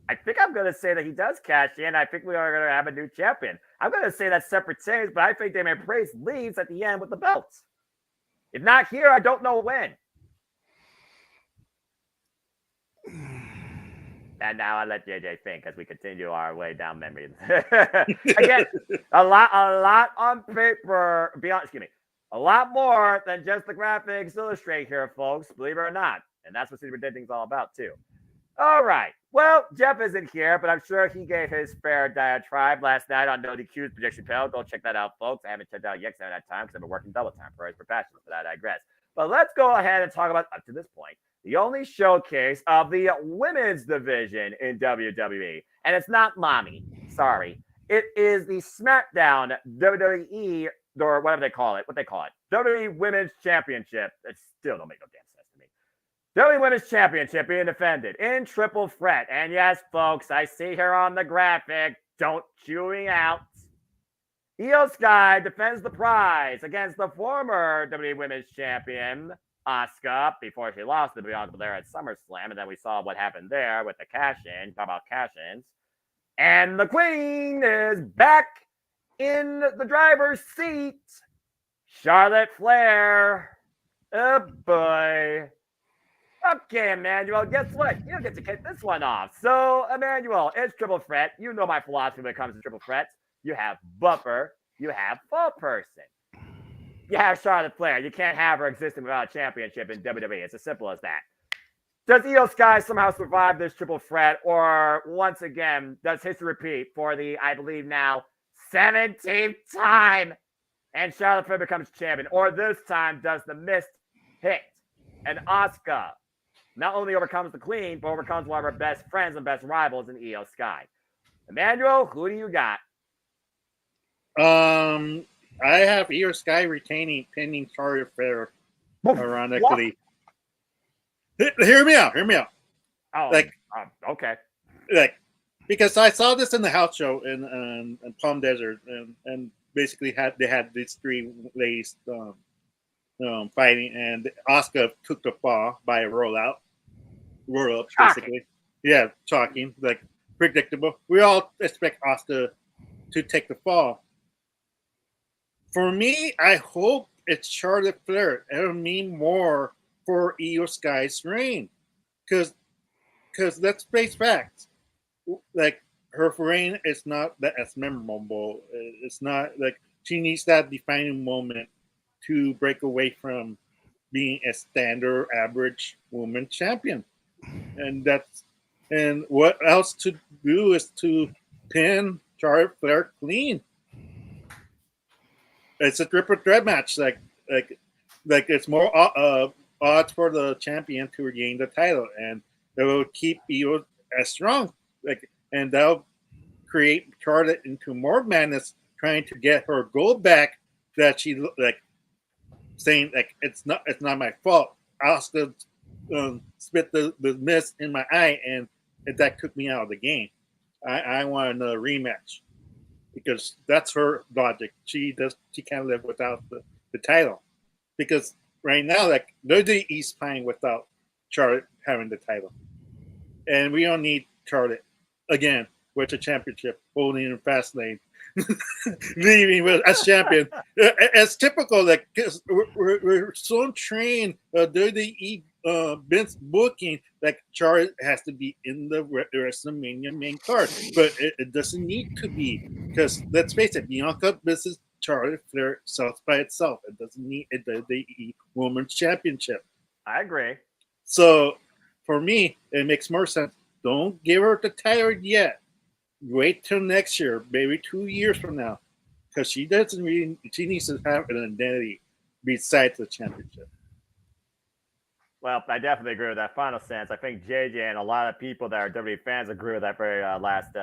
I think I'm going to say that he does cash in. I think we are going to have a new champion. I'm going to say that separate retains, but I think Damian Priest leaves at the end with the belts. If not here, I don't know when. And now I let JJ think as we continue our way down memory. Again, a lot on paper. A lot more than just the graphics illustrate here, folks. Believe it or not. And that's what City Predicting is all about, too. All right. Well, Jeff isn't here, but I'm sure he gave his fair diatribe last night on No DQ's prediction panel. Go check that out, folks. I haven't checked out yet at that time because I've been working double time for passion, but I digress. But let's go ahead and talk about, up to this point, the only showcase of the women's division in WWE. And it's not Mommy. Sorry. It is the SmackDown WWE, or whatever they call it. WWE Women's Championship. It still don't make no damn sense to me. WWE Women's Championship being defended in triple threat. And yes, folks, I see here on the graphic, don't chew me out. Io Sky defends the prize against the former WWE Women's Champion, Asuka, before she lost to Bianca Belair at SummerSlam. And then we saw what happened there with the cash-in. Talk about cash-ins. And the Queen is back in the driver's seat. Charlotte Flair. Oh, boy. Okay, Emmanuel, guess what? You don't get to kick this one off. So, Emmanuel, it's triple threat. You know my philosophy when it comes to triple threats. You have bumper. You have full person. You have Charlotte Flair. You can't have her existing without a championship in WWE. It's as simple as that. Does Io Sky somehow survive this triple threat? Or, once again, does history repeat for the, I believe now, 17th time and Charlotte Flair becomes champion? Or this time, does the mist hit and Asuka not only overcomes the Queen, but overcomes one of her best friends and best rivals in Io Sky? Emmanuel, who do you got? I have Io Sky retaining, pinning Charlotte Flair. Ironically, hear me out. Oh, okay. Like, because I saw this in the house show in Palm Desert, and basically they had these three ladies fighting, and Asuka took the fall by a roll up, basically. Yeah, shocking, like predictable. We all expect Asuka to take the fall. For me, I hope it's Charlotte Flair. It'll mean more for Io Sky's reign, because let's face facts. Like, her reign is not that as memorable. It's not like she needs that defining moment to break away from being a standard average woman champion. And what else to do is to pin Charlotte Flair clean. It's a triple threat match. Like it's more odds for the champion to regain the title, and it will keep Io as strong. And that'll create Charlotte into more madness, trying to get her gold back. That she saying it's not my fault. Asuka spit the mist in my eye, and that took me out of the game. I want another rematch, because that's her logic. She can't live without the title, because right now WWE's playing without Charlotte having the title, and we don't need Charlotte again with the championship holding in FastLane, leaving as champion. As typical, because we're so trained WWE Vince booking, Charlotte has to be in the WrestleMania main card, but it doesn't need to be, because let's face it, Bianca versus Charlotte Flair sells by itself. It doesn't need a WWE Women's Championship. I agree. So for me, it makes more sense. Don't give her the title yet. Wait till next year, maybe 2 years from now, because she needs to have an identity besides the championship. Well, I definitely agree with that final sentence. I think JJ and a lot of people that are WWE fans agree with that very last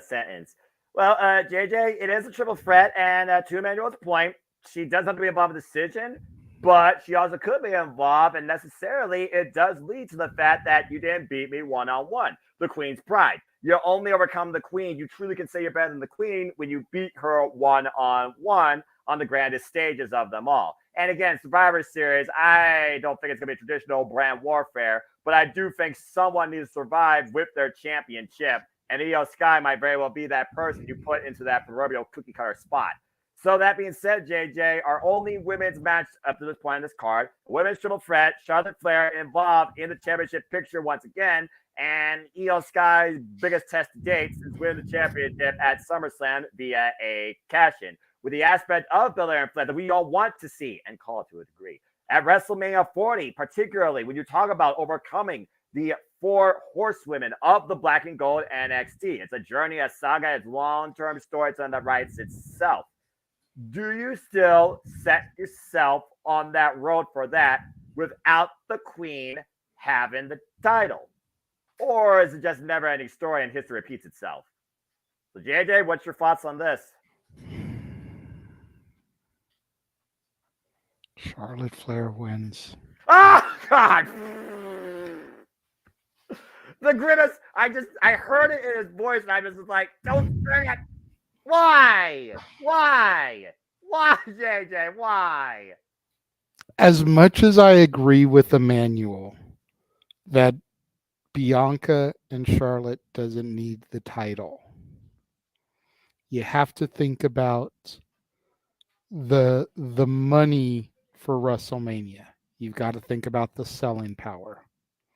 sentence. Well, JJ, it is a triple threat, and to Emmanuel's point, she does have to be involved in the decision, but she also could be involved, and necessarily it does lead to the fact that you didn't beat me one-on-one. The Queen's pride. You only overcome the Queen. You truly can say you're better than the Queen when you beat her one-on-one on the grandest stages of them all. And again, Survivor Series, I don't think it's going to be traditional brand warfare, but I do think someone needs to survive with their championship, and Io Sky might very well be that person you put into that proverbial cookie cutter spot. So that being said, JJ, our only women's match up to this point in this card, women's triple threat, Charlotte Flair involved in the championship picture once again, and Io Sky's biggest test to date since winning the championship at SummerSlam via a cash-in, with the aspect of Belair and Flair that we all want to see and call it to a degree. At WrestleMania 40, particularly when you talk about overcoming the 4 horsewomen of the Black and Gold NXT. It's a journey, a saga, it's long-term storytelling that writes itself. Do you still set yourself on that road for that without the Queen having the title? Or is it just a never-ending story and history repeats itself? So, JJ, what's your thoughts on this? Charlotte Flair wins. Oh, God! The grimace, I heard it in his voice, and I was just like, don't bring it! Why? Why, JJ? Why? As much as I agree with Emmanuel that Bianca and Charlotte doesn't need the title, you have to think about the money for WrestleMania. You've got to think about the selling power.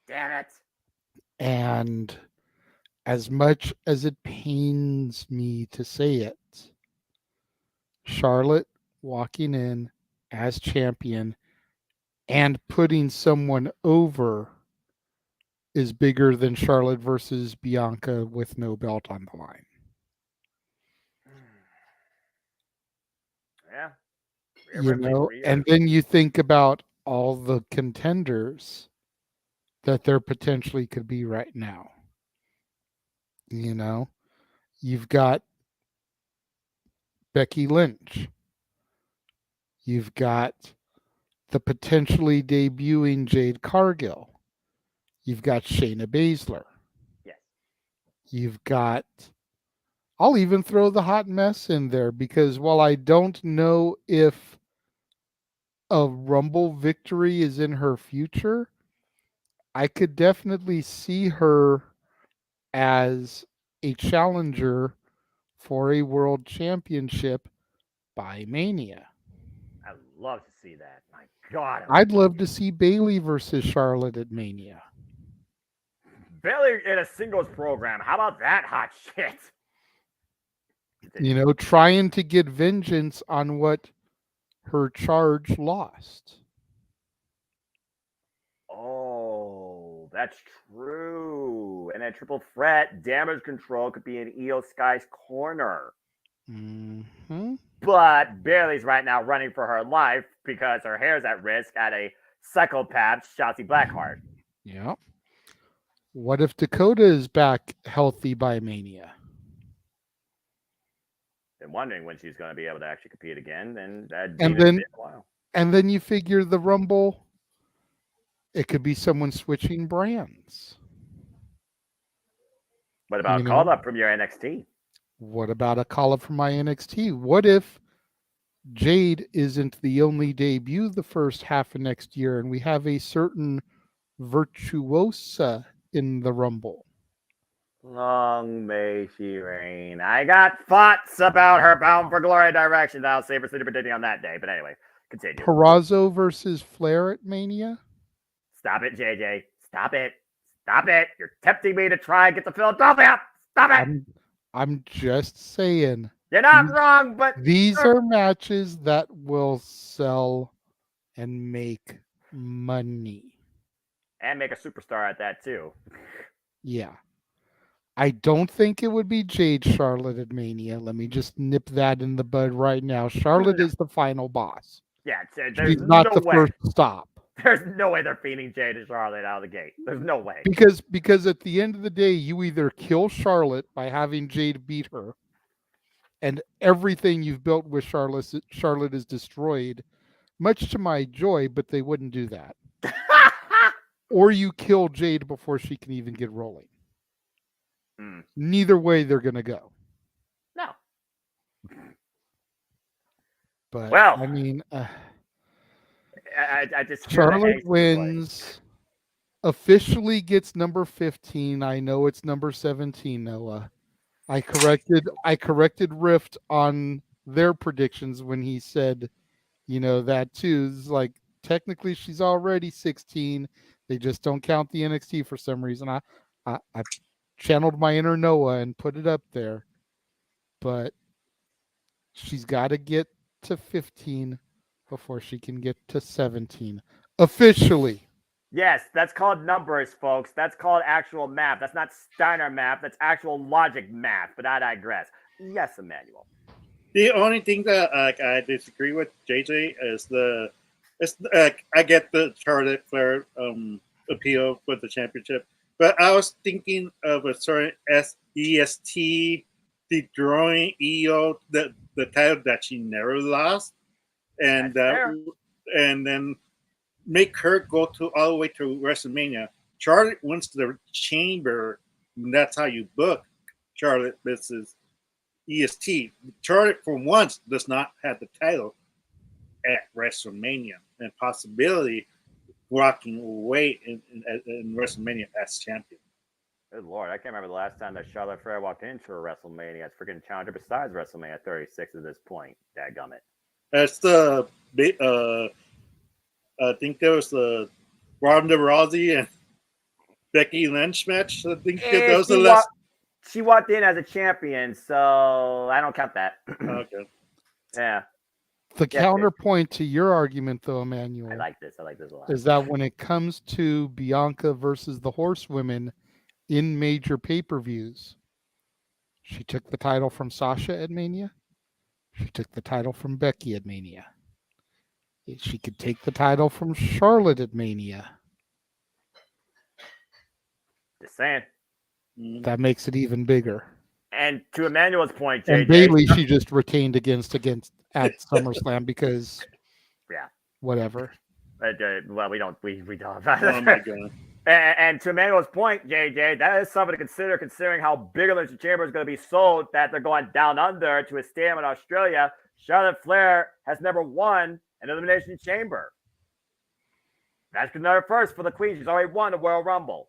Damn it. And as much as it pains me to say it, Charlotte walking in as champion and putting someone over is bigger than Charlotte versus Bianca with no belt on the line. Yeah. And then you think about all the contenders that there potentially could be right now. You've got Becky Lynch. You've got the potentially debuting Jade Cargill. You've got Shayna Baszler. Yes. You've got, I'll even throw the hot mess in there because while I don't know if a Rumble victory is in her future, I could definitely see her as a challenger for a world championship by Mania. I'd love to see that. My God. I'd love to see Bayley versus Charlotte at Mania. Bayley in a singles program. How about that hot shit? Trying to get vengeance on what her charge lost. Oh, that's true. And a triple threat damage control could be in Io Sky's corner. Mm-hmm. But Bayley's right now running for her life because her hair's at risk at a psychopath, Shotzi Blackheart. Yeah. What if Dakota is back healthy by Mania? Been wondering when she's going to be able to actually compete again, and then been a while. And then you figure the Rumble, it could be someone switching brands. What about a call up from your NXT? What about a call up from my NXT? What if Jade isn't the only debut the first half of next year and we have a certain virtuosa in the Rumble? Long may she reign. I got thoughts about her Bound for Glory direction that I'll save for City predicting on that day. But anyway, continue. Purrazzo versus Flair at Mania? Stop it, JJ. Stop it. Stop it. You're tempting me to try and get to Philadelphia. Stop it. I'm just saying. You're not wrong, but these are matches that will sell and make money. And make a superstar at that, too. Yeah. I don't think it would be Jade Charlotte at Mania. Let me just nip that in the bud right now. Charlotte is the final boss. Yeah, she's not the first stop. There's no way they're feeding Jade and Charlotte out of the gate. There's no way. Because at the end of the day, you either kill Charlotte by having Jade beat her, and everything you've built with Charlotte is destroyed, much to my joy, but they wouldn't do that. Or you kill Jade before she can even get rolling. Neither way they're going to go. No. But, well, I mean... I just Charlotte wins, officially gets number 15. I know it's number 17, Noah. I corrected Rift on their predictions when he said, that too. It's like, technically she's already 16. They just don't count the NXT for some reason. I channeled my inner Noah and put it up there. But she's got to get to 15 before she can get to 17. Officially. Yes, that's called numbers, folks. That's called actual math. That's not Steiner math. That's actual logic math. But I digress. Yes, Emmanuel. The only thing that I disagree with JJ is I get the Charlotte Flair appeal with the championship, but I was thinking of a certain EST destroying EO the title that she never lost, and then make her go all the way to WrestleMania. Charlotte wins the Chamber, and that's how you book Charlotte versus EST. Charlotte, for once, does not have the title at WrestleMania, and possibility walking away in WrestleMania as champion. Good Lord, I can't remember the last time that Charlotte Flair walked into a WrestleMania as freaking challenger besides WrestleMania 36 at this point. Dadgummit. That's the I think there was the Ronda Rousey and Becky Lynch match. I think that was the last. She walked in as a champion, so I don't count that. Okay. Yeah. The counterpoint to your argument, though, Emmanuel, I like this a lot. Is that when it comes to Bianca versus the Horsewomen in major pay-per-views, she took the title from Sasha at Mania. She took the title from Becky at Mania. She could take the title from Charlotte at Mania. Just saying. That makes it even bigger. And to Emmanuel's point, And JJ, Bailey, she just retained against at SummerSlam because yeah, whatever. well, we don't. Oh my god. And to Emmanuel's point, JJ, that is something to consider, considering how big Elimination Chamber is going to be sold, that they're going down under to a stadium in Australia. Charlotte Flair has never won an Elimination Chamber. That's another first for the Queen. She's already won the Royal Rumble.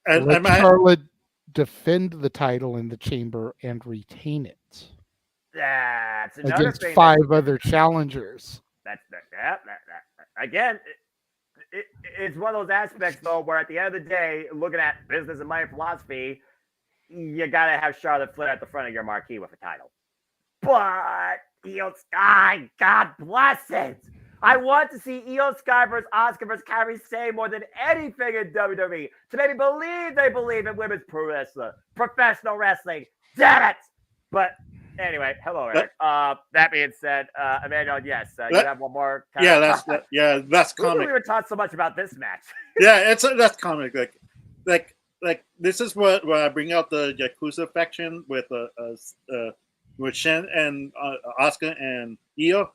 And Let Charlotte defend the title in the Chamber and retain it. That's another against thing. 5 other challengers. Again, it's one of those aspects, though, where at the end of the day, looking at business and money philosophy, you got to have Charlotte Flair at the front of your marquee with a title. But Io Sky, God bless it. I want to see Io Sky versus Asuka versus Kairi Sane more than anything in WWE to make me believe they believe in women's professional wrestling. Damn it! But anyway, hello, Eric. That being said, Emmanuel, yes, you have one more. That's comic. We were taught so much about this match. That's comic. Like this is what I bring out the Yakuza faction with Shen and Asuka and Io.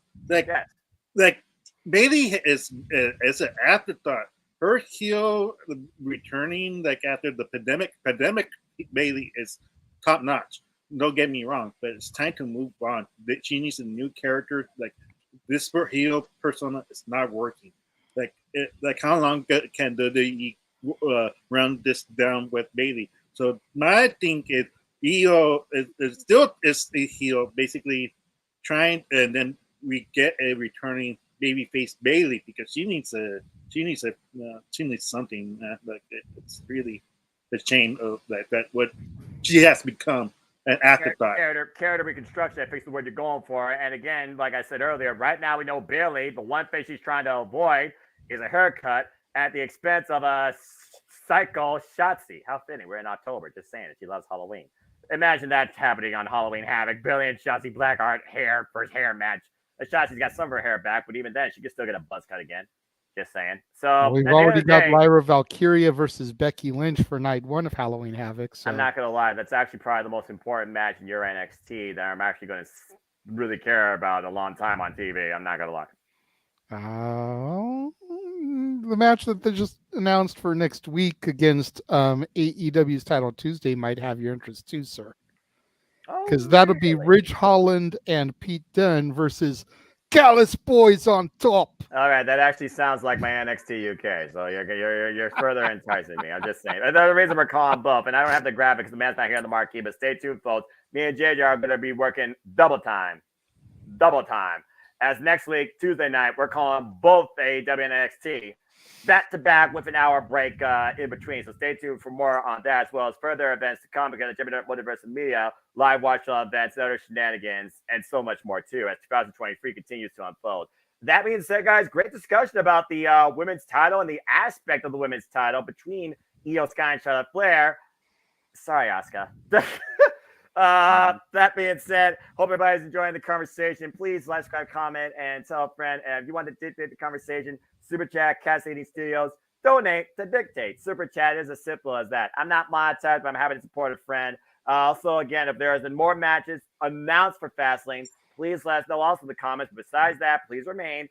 Like Bailey is an afterthought. Her heel returning after the pandemic Bailey is top notch. Don't get me wrong, but it's time to move on. She needs a new character. Like this heel persona is not working. How long can WWE run this down with Bailey? So my thing is Io is still a heel, basically trying, and then we get a returning babyface Bailey because she needs something. It's really the shame of that what she has become. An afterthought. Character reconstruction, I think the word you're going for. And again, like I said earlier, right now we know Bailey, the one thing she's trying to avoid is a haircut at the expense of a psycho Shotzi. How fitting. We're in October, just saying it. She loves Halloween. Imagine that happening on Halloween Havoc. Bailey and Shotzi Blackheart hair for hair match. Shotzi's got some of her hair back, but even then, she can still get a buzz cut again. Just saying. So we've already got Lyra Valkyria versus Becky Lynch for night 1 of Halloween Havoc. So. I'm not going to lie. That's actually probably the most important match in your NXT that I'm actually going to really care about a long time on TV. I'm not going to lie. The match that they just announced for next week against AEW's Title Tuesday might have your interest too, sir. Because that'll be Ridge Holland and Pete Dunne versus Gallus Boys on top. All right, that actually sounds like my NXT UK. So you're further enticing me. I'm just saying. Another reason we're calling both, and I don't have the graphics because the man's not here on the marquee. But stay tuned, folks. Me and JJ are going to be working double time, as next week Tuesday night we're calling both AEW and NXT back to back with an hour break in between. So stay tuned for more on that, as well as further events to come. Because the WWE Multiverse Media live watch events, other shenanigans, and so much more too as 2023 continues to unfold. That being said, guys, great discussion about the women's title and the aspect of the women's title between Io Sky and Charlotte Flair. Sorry, Asuka. That being said, hope everybody's enjoying the conversation. Please like, subscribe, comment, and tell a friend. And if you want to dictate the conversation, Super Chat, Cascading Studios, donate to dictate. Super Chat is as simple as that. I'm not monetized, but I'm happy to support a friend. Also, again, if there has been more matches announced for FastLane, please let us know also in the comments. Besides that, please remain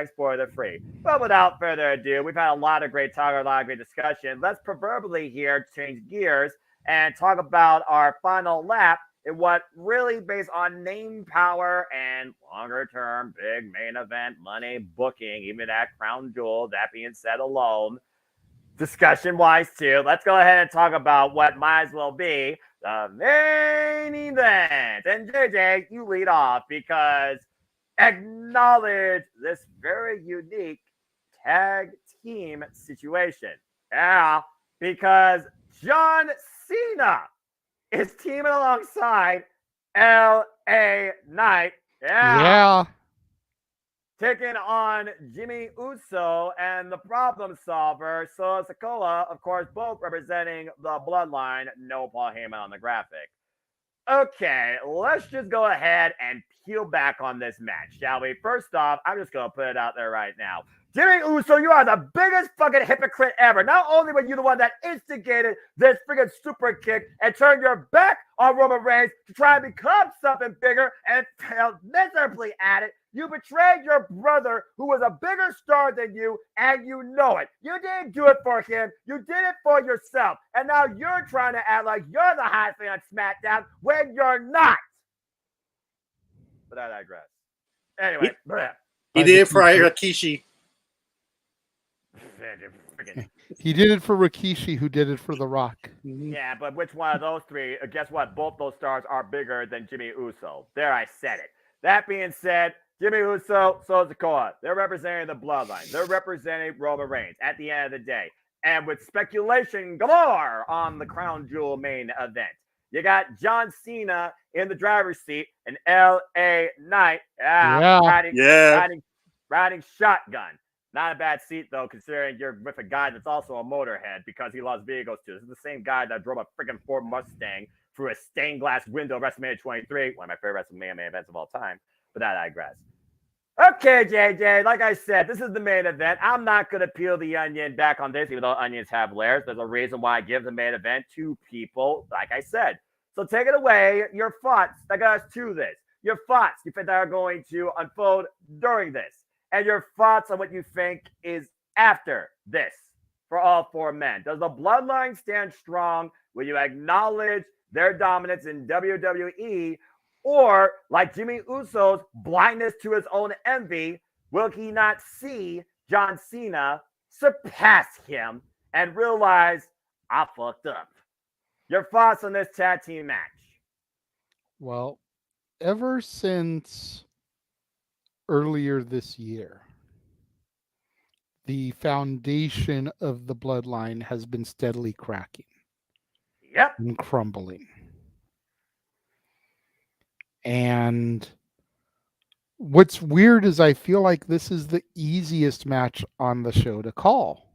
#spoiler free. But without further ado, we've had a lot of great talk, a lot of great discussion. Let's proverbially here change gears and talk about our final lap in what really based on name power and longer term big main event money booking, even that crown jewel, that being said alone, discussion wise too. Let's go ahead and talk about what might as well be the main event. And JJ, you lead off because acknowledge this very unique tag team situation. Yeah, because John Cena is teaming alongside LA Knight. Yeah. Taking on Jimmy Uso and the Problem Solver, Solo Sikoa, of course, both representing the Bloodline. No Paul Heyman on the graphic. Okay, let's just go ahead and peel back on this match, shall we? First off, I'm just going to put it out there right now. Jimmy Uso, you are the biggest fucking hypocrite ever. Not only were you the one that instigated this freaking super kick and turned your back on Roman Reigns to try and become something bigger and failed miserably at it, you betrayed your brother who was a bigger star than you, and you know it. You didn't do it for him. You did it for yourself. And now you're trying to act like you're the highest thing on SmackDown when you're not. But I digress. Anyway, He did it for Rikishi. He did it for Rikishi, who did it for The Rock. Yeah, but which one of those three? Guess what? Both those stars are bigger than Jimmy Uso. There, I said it. That being said, Jimmy Uso, Sikoa, they're representing the bloodline. They're representing Roman Reigns at the end of the day. And with speculation galore on the Crown Jewel main event, you got John Cena in the driver's seat, an LA Knight riding shotgun. Not a bad seat, though, considering you're with a guy that's also a motorhead because he loves vehicles, too. This is the same guy that drove a freaking Ford Mustang through a stained glass window WrestleMania 23, one of my favorite WrestleMania events of all time. But I digress. Okay, JJ, like I said, this is the main event. I'm not going to peel the onion back on this, even though onions have layers. There's a reason why I give the main event to people, like I said. So take it away, your thoughts that got us to this. Your thoughts you think that are going to unfold during this. And your thoughts on what you think is after this for all four men. Does the bloodline stand strong? Will you acknowledge their dominance in WWE? Or, like Jimmy Uso's blindness to his own envy, will he not see John Cena surpass him and realize, I fucked up? Your thoughts on this tag team match? Well, ever since earlier this year, the foundation of the bloodline has been steadily cracking. Yep. And crumbling. And what's weird is I feel like this is the easiest match on the show to call.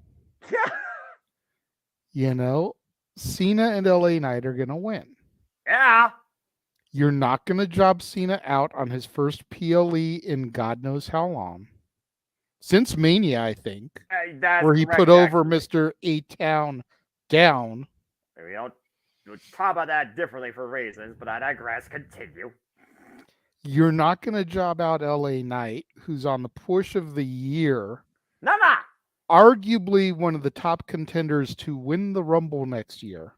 You know, Cena and LA Knight are going to win. Yeah. You're not going to job Cena out on his first PLE in God knows how long. Since Mania, I think. Where he put over Mr. A-Town down. We don't talk about that differently for reasons, but I digress. Continue. You're not going to job out LA Knight, who's on the push of the year. No. Arguably one of the top contenders to win the Rumble next year.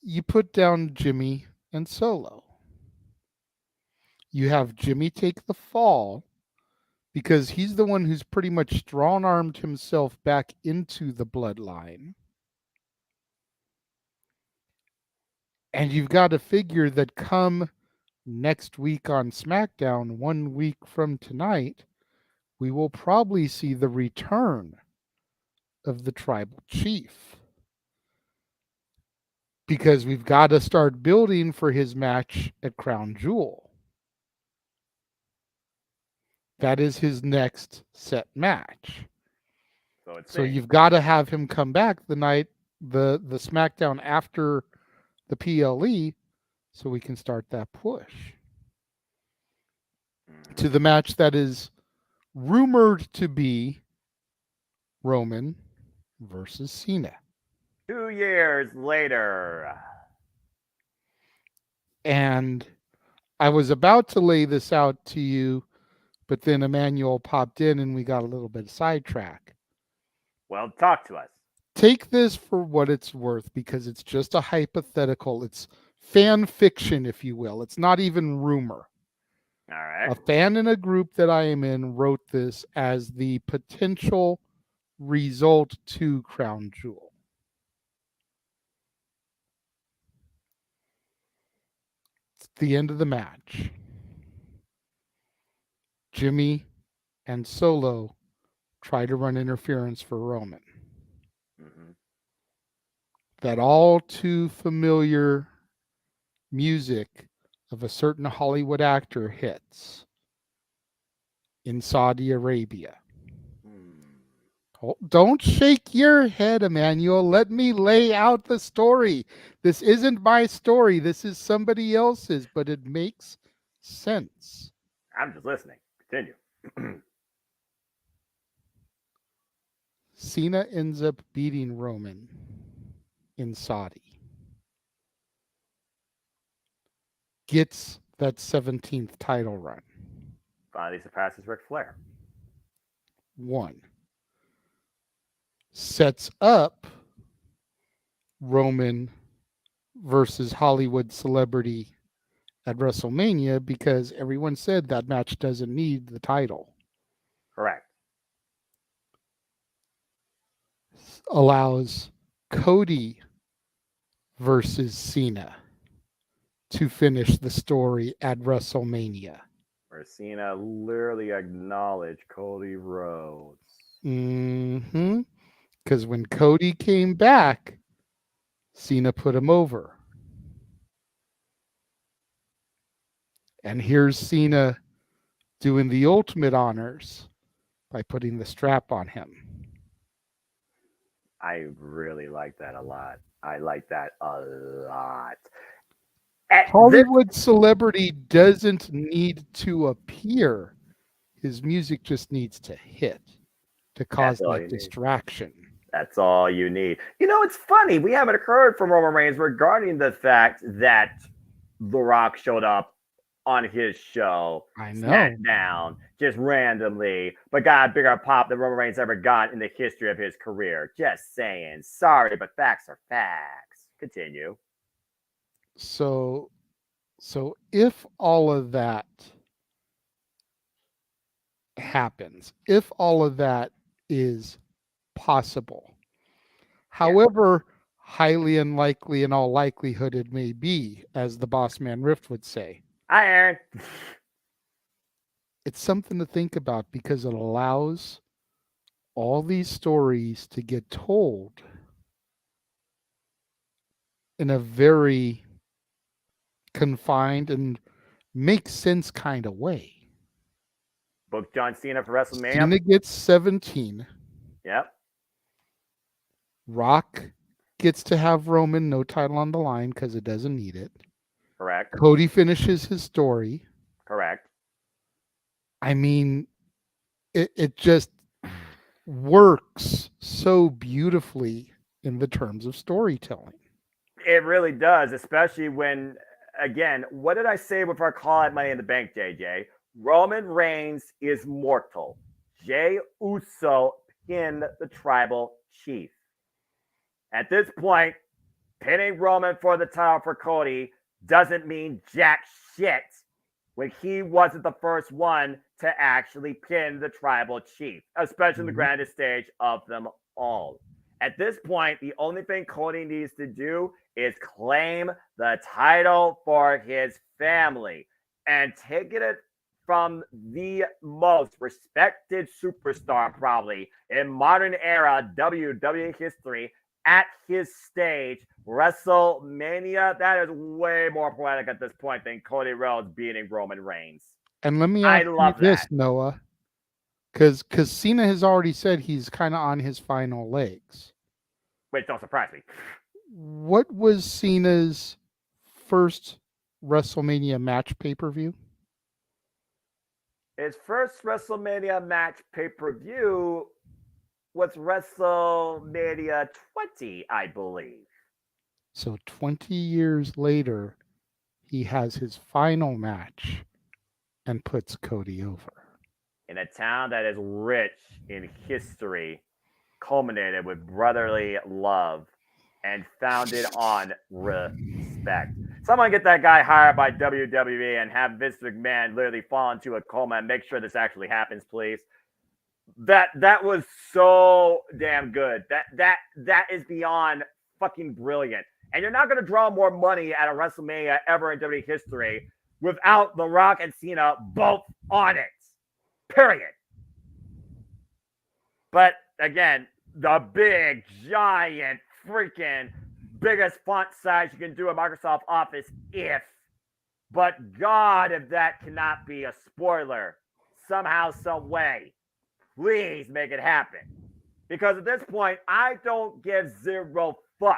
You put down Jimmy and Solo. You have Jimmy take the fall because he's the one who's pretty much strong-armed himself back into the bloodline. And you've got to figure that come next week on SmackDown, 1 week from tonight, we will probably see the return of the tribal chief. Because we've got to start building for his match at Crown Jewel. That is his next set match. So you've got to have him come back the night, the SmackDown after the PLE, so we can start that push to the match that is rumored to be Roman versus Cena. 2 years later. And I was about to lay this out to you, but then Emmanuel popped in and we got a little bit sidetracked. Well, talk to us. Take this for what it's worth because it's just a hypothetical. It's fan fiction, if you will. It's not even rumor. All right. A fan in a group that I am in wrote this as the potential result to Crown Jewel. It's the end of the match. Jimmy and Solo try to run interference for Roman. Mm-hmm. That all too familiar music of a certain Hollywood actor hits in Saudi Arabia. Don't shake your head, Emmanuel. Let me lay out the story. This isn't my story. This is somebody else's, but it makes sense. I'm just listening. Continue. Cena ends up beating Roman in Saudi. Gets that 17th title run. Finally surpasses Ric Flair. 1. Sets up Roman versus Hollywood celebrity at WrestleMania because everyone said that match doesn't need the title. Correct. Allows Cody versus Cena to finish the story at WrestleMania. Where Cena literally acknowledged Cody Rhodes. Because when Cody came back, Cena put him over. And here's Cena doing the ultimate honors by putting the strap on him. I really like that a lot. I like that a lot. Hollywood celebrity doesn't need to appear. His music just needs to hit to cause that distraction. That's all you need. You know, it's funny. We haven't heard from Roman Reigns regarding the fact that The Rock showed up on his show, SmackDown, just randomly, but got a bigger pop than Roman Reigns ever got in the history of his career. Just saying. Sorry, but facts are facts. Continue. So if all of that happens, if all of that is possible, however highly unlikely in all likelihood it may be, as the Boss Man Rift would say. Hi, Aaron. It's something to think about because it allows all these stories to get told in a very confined and makes sense kind of way. Book John Cena for WrestleMania. Cena gets 17. Yep. Rock gets to have Roman no title on the line because it doesn't need it. Correct. Cody finishes his story. Correct. I mean, it just works so beautifully in the terms of storytelling. It really does, especially when, again, what did I say with our call at Money in the Bank, JJ? Roman Reigns is mortal. Jey Uso pinned the tribal chief. At this point, pinning Roman for the title for Cody doesn't mean jack shit when he wasn't the first one to actually pin the tribal chief, especially the grandest stage of them all. At this point, the only thing Cody needs to do is claim the title for his family and take it from the most respected superstar probably in modern era WWE history at his stage, WrestleMania. That is way more poetic at this point than Cody Rhodes beating Roman Reigns. And let me ask you this, Noah, because Cena has already said he's kind of on his final legs. Which don't surprise me. What was Cena's first WrestleMania match pay-per-view? His first WrestleMania match pay-per-view was WrestleMania 20, I believe. So 20 years later, he has his final match and puts Cody over. In a town that is rich in history, culminated with brotherly love, and founded on respect. Someone get that guy hired by WWE and have Vince McMahon literally fall into a coma and make sure this actually happens, please. That was so damn good. That is beyond fucking brilliant. And you're not going to draw more money at a WrestleMania ever in WWE history without The Rock and Cena both on it. Period. But again, the big, giant, freaking biggest font size you can do in Microsoft Office if. But God, if that cannot be a spoiler somehow, some way, please make it happen. Because at this point, I don't give zero fucks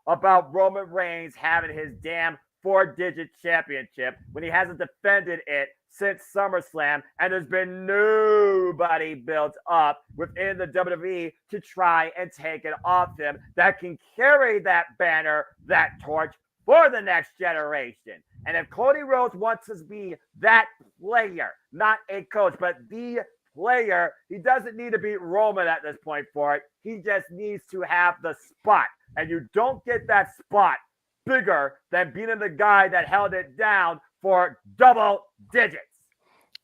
about Roman Reigns having his damn 4-digit championship when he hasn't defended it since SummerSlam, and there's been nobody built up within the WWE to try and take it off him that can carry that banner, that torch for the next generation. And if Cody Rhodes wants to be that player, not a coach, but the player, he doesn't need to beat Roman at this point for it. He just needs to have the spot. And you don't get that spot bigger than beating the guy that held it down for double digits.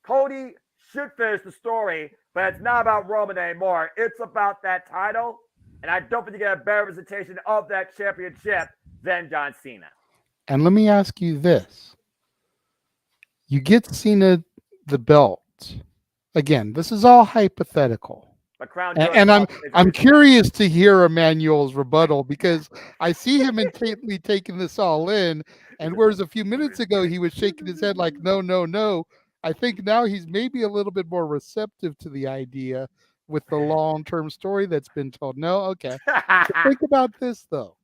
Cody should finish the story, but it's not about Roman anymore. It's about that title. And I don't think you get a better representation of that championship than John Cena. And let me ask you this. You get Cena the belt. Again, this is all hypothetical. And I'm curious to hear Emmanuel's rebuttal, because I see him intently taking this all in, and whereas a few minutes ago he was shaking his head like, no, no, no, I think now he's maybe a little bit more receptive to the idea with the long-term story that's been told. No, okay. Think about this, though.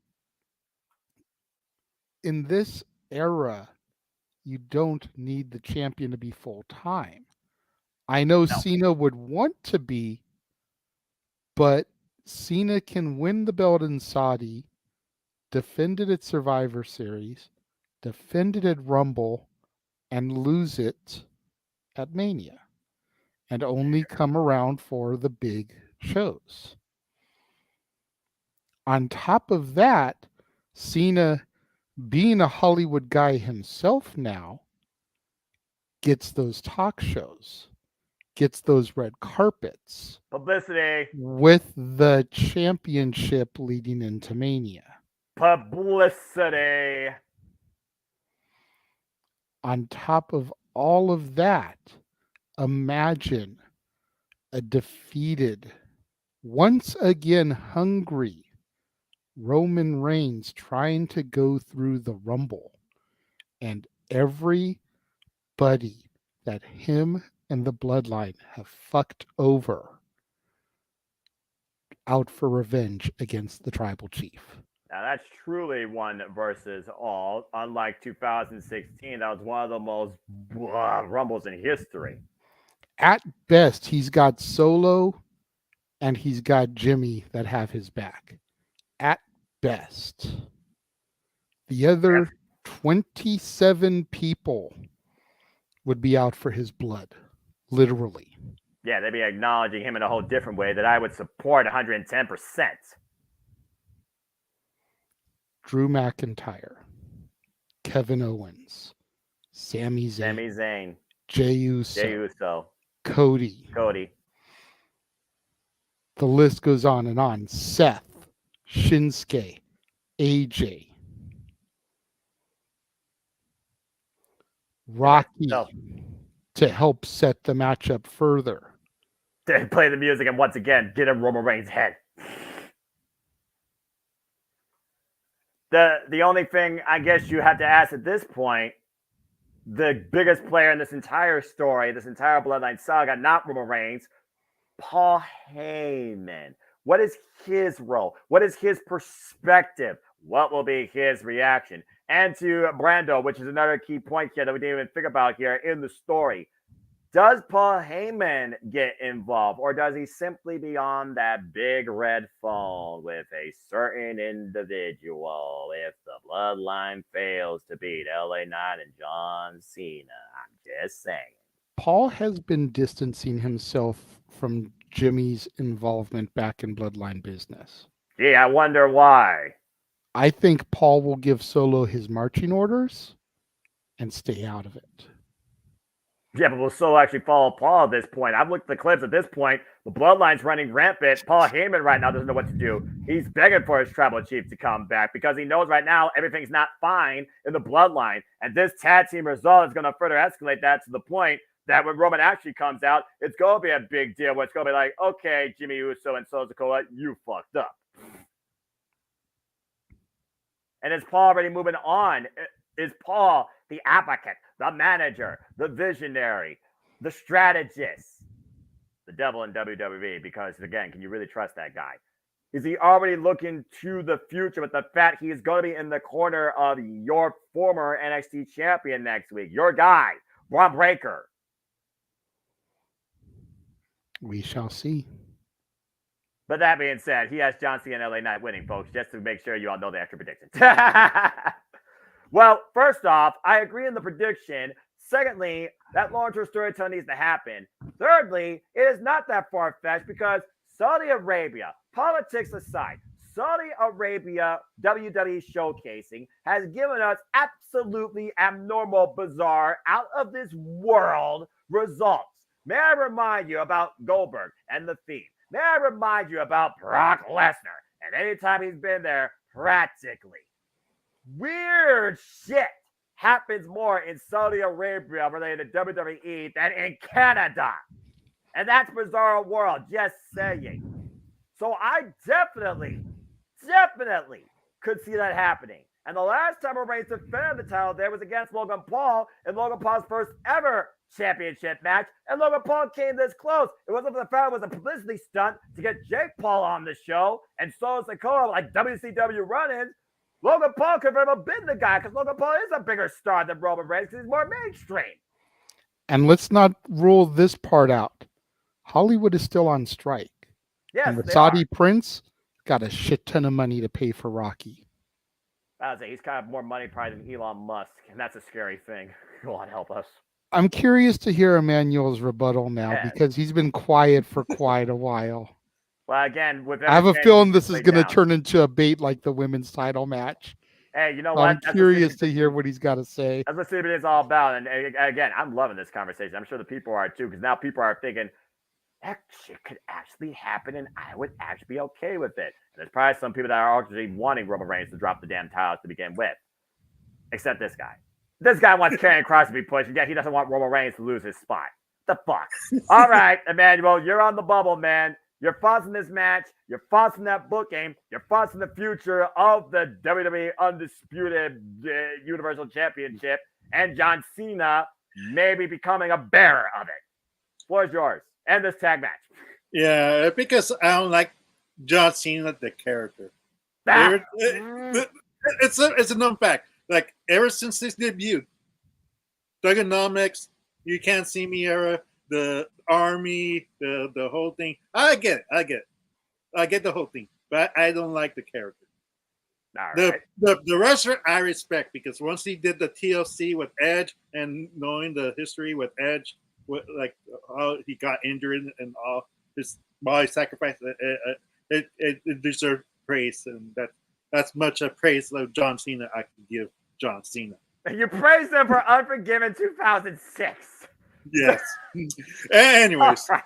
In this era, you don't need the champion to be full-time. I know Cena would want to be, but Cena can win the belt in Saudi, defend it at Survivor Series, defend it at Rumble, and lose it at Mania, and only come around for the big shows. On top of that, Cena, being a Hollywood guy himself now, gets those talk shows, gets those red carpets, publicity with the championship leading into Mania. Publicity. On top of all of that, imagine a defeated, once again hungry Roman Reigns trying to go through the Rumble, and everybody that him and the Bloodline have fucked over out for revenge against the Tribal Chief. Now that's truly one versus all. Unlike 2016, that was one of the most Rumbles in history. At best, he's got Solo and he's got Jimmy that have his back. At best. The other 27 people would be out for his blood, literally. Yeah, they'd be acknowledging him in a whole different way that I would support 110%. Drew McIntyre, Kevin Owens, Sami Zayn, Jey Uso, Cody. The list goes on and on. Seth, Shinsuke, AJ, Rocky, to help set the matchup further. To play the music and once again get in Roman Reigns' head. The only thing I guess you have to ask at this point, the biggest player in this entire story, this entire Bloodline saga, not Roman Reigns, Paul Heyman. What is his role? What is his perspective? What will be his reaction? And to Brando, which is another key point here that we didn't even think about here in the story. Does Paul Heyman get involved, or does he simply be on that big red phone with a certain individual if the Bloodline fails to beat LA Knight and John Cena? I'm just saying. Paul has been distancing himself from Jimmy's involvement back in Bloodline business. Gee, I wonder why. I think Paul will give Solo his marching orders and stay out of it. Yeah, but we'll still actually follow Paul at this point. I've looked at the clips at this point. The Bloodline's running rampant. Paul Heyman right now doesn't know what to do. He's begging for his tribal chief to come back because he knows right now everything's not fine in the Bloodline. And this tag team result is going to further escalate that to the point that when Roman actually comes out, it's going to be a big deal where it's going to be like, okay, Jimmy Uso and Solo Sikoa, you fucked up. And is Paul already moving on? Is Paul the advocate, the manager, the visionary, the strategist? the devil in WWE because, again, can you really trust that guy? Is he already looking to the future with the fact he's going to be in the corner of your former NXT champion next week? Your guy, Braun Breaker. We shall see. But that being said, he has John Cena and LA Knight winning, folks, just to make sure you all know the extra predictions. Well, first off, I agree in the prediction. Secondly, that long-term storytelling needs to happen. Thirdly, it is not that far-fetched because Saudi Arabia, politics aside, Saudi Arabia WWE showcasing has given us absolutely abnormal, bizarre, out of this world results. May I remind you about Goldberg and The Fiend? May I remind you about Brock Lesnar? And anytime he's been there, practically weird shit happens more in Saudi Arabia related to WWE than in Canada. And that's bizarre world, just saying. So I definitely could see that happening. And the last time Roman Reigns defended the title there was against Logan Paul in Logan Paul's first ever championship match. And Logan Paul came this close. It wasn't for the fact it was a publicity stunt to get Jake Paul on the show and Solo Sikoa like WCW run-ins. Logan Paul could have been the guy because Logan Paul is a bigger star than Roman Reigns because he's more mainstream. And let's not rule this part out. Hollywood is still on strike. Yes, and the Saudi prince got a shit ton of money to pay for Rocky. I would say he's kind of more money probably than Elon Musk, and that's a scary thing. God help us. I'm curious to hear Emmanuel's rebuttal now because he's been quiet for quite a while. Well, again, I have a feeling this is going to turn into a bait like the women's title match. Hey, you know so what? I'm curious to hear what he's got to say. That's what CBD is all about. And again, I'm loving this conversation. I'm sure the people are too, because now people are thinking, that shit could actually happen, and I would actually be okay with it. And there's probably some people that are actually wanting Roman Reigns to drop the damn titles to begin with. Except this guy. This guy wants Karrion Kross to be pushed, and yet he doesn't want Roman Reigns to lose his spot. The fuck? All right, Emmanuel, you're on the bubble, man. Your thoughts on this match, your thoughts on that booking, your thoughts on the future of the WWE Undisputed Universal Championship, and John Cena maybe becoming a bearer of it. Floor is yours. And this tag match. Yeah, because I don't like John Cena, the character. It's a known fact. Like, ever since his debut, Thugonomics, You Can't See Me era, the army, the whole thing. I get it. I get the whole thing, but I don't like the character. Right. The wrestler I respect because once he did the TLC with Edge and knowing the history with Edge, like how he got injured and all his body sacrifice, it deserves praise, and that's much a praise of John Cena I can give John Cena. You praised him for Unforgiven 2006. Yes. Anyways, right.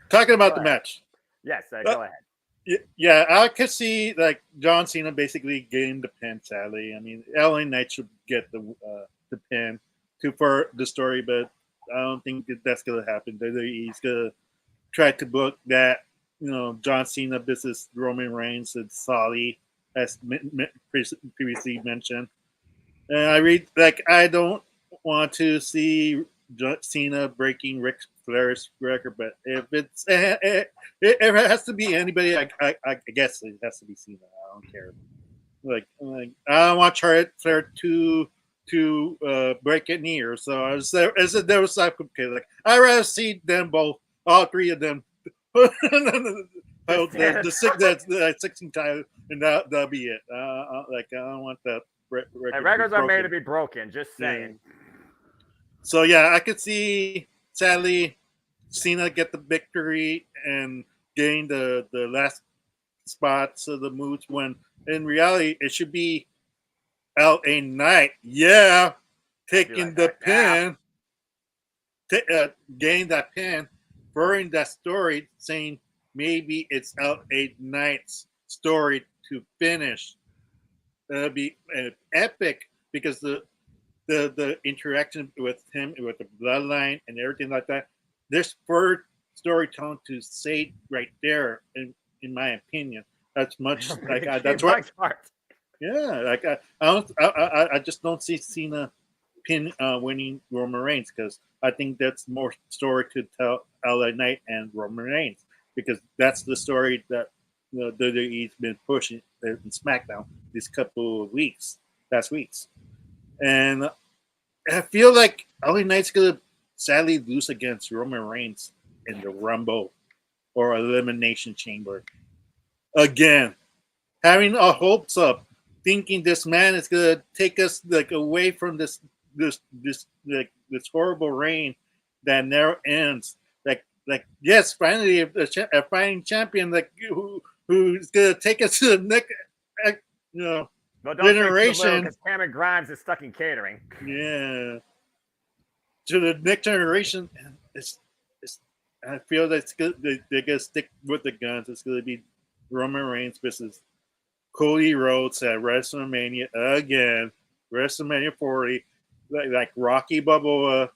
Talking about the match. Yes, go ahead. Yeah, I could see like John Cena basically getting the pin. Sadly, I mean, LA Knight should get the pin for the story, but I don't think that's gonna happen. He's gonna try to book that, John Cena versus Roman Reigns and Saudi, as previously mentioned. And I don't want to see Cena breaking Ric Flair's record, but if it has to be anybody, I guess it has to be Cena. I don't care. Like I don't want Charlotte Flair to break it near. So there was like, okay, like I'd rather see them both, all three of them, the 16 title, and that'll be it. Like I don't want that. And records are made to be broken. Just saying. Yeah. So yeah, I could see sadly Cena get the victory and gain the last spots of the moves when in reality it should be LA Knight. Yeah, taking the pin, gain that pin, furthering that story, saying maybe it's LA Knight's story to finish. That'd be epic because the interaction with him, with the bloodline and everything like that. There's further storytelling to say right there, in my opinion. That's much like that's what. Yeah, like I just don't see Cena winning Roman Reigns because I think that's more story to tell LA Knight and Roman Reigns because that's the story that WWE's been pushing in SmackDown these couple of past weeks. And I feel like LA Knight's gonna sadly lose against Roman Reigns in the Rumble or Elimination Chamber again. Having our hopes up, thinking this man is gonna take us like away from this horrible reign that never ends. Yes, finally a fighting champion who's gonna take us to the next Well, don't generation. Because Cameron Grimes is stuck in catering. Yeah, to the next generation. I feel that it's good. They're gonna stick with the guns. It's gonna be Roman Reigns versus Cody Rhodes at WrestleMania again. WrestleMania 40, like Rocky Balboa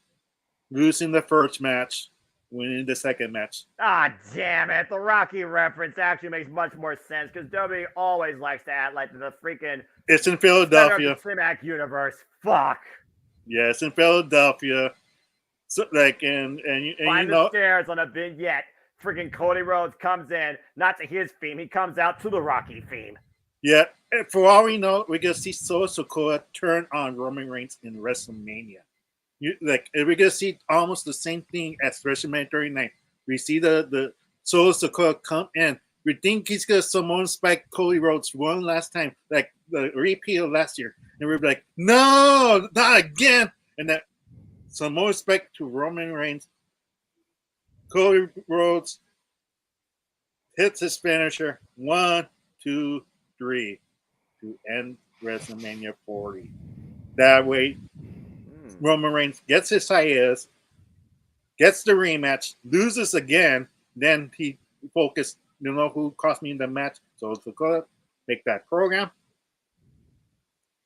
losing the first match, winning the second match. Ah, damn it. The Rocky reference actually makes much more sense because WWE always likes to act like the freaking It's in Philadelphia. Cinematic universe. Fuck. Yeah, it's in Philadelphia. So, and Find the stairs on a vignette. Freaking Cody Rhodes comes in, not to his theme. He comes out to the Rocky theme. Yeah, for all we know, we're gonna see Solo Sikoa turn on Roman Reigns in WrestleMania. We're gonna see almost the same thing as WrestleMania 39. We see the Solo Sikoa come in. We think he's gonna Samoan Spike Cody Rhodes one last time, like the repeat of last year, and we're like, no, not again. And that Samoan Spike to Roman Reigns. Cody Rhodes hits his finisher. 1, 2, 3 to end WrestleMania 40. That way, Roman Reigns gets his hiatus, gets the rematch, loses again, then he focused, who cost me in the match? So it's going make that program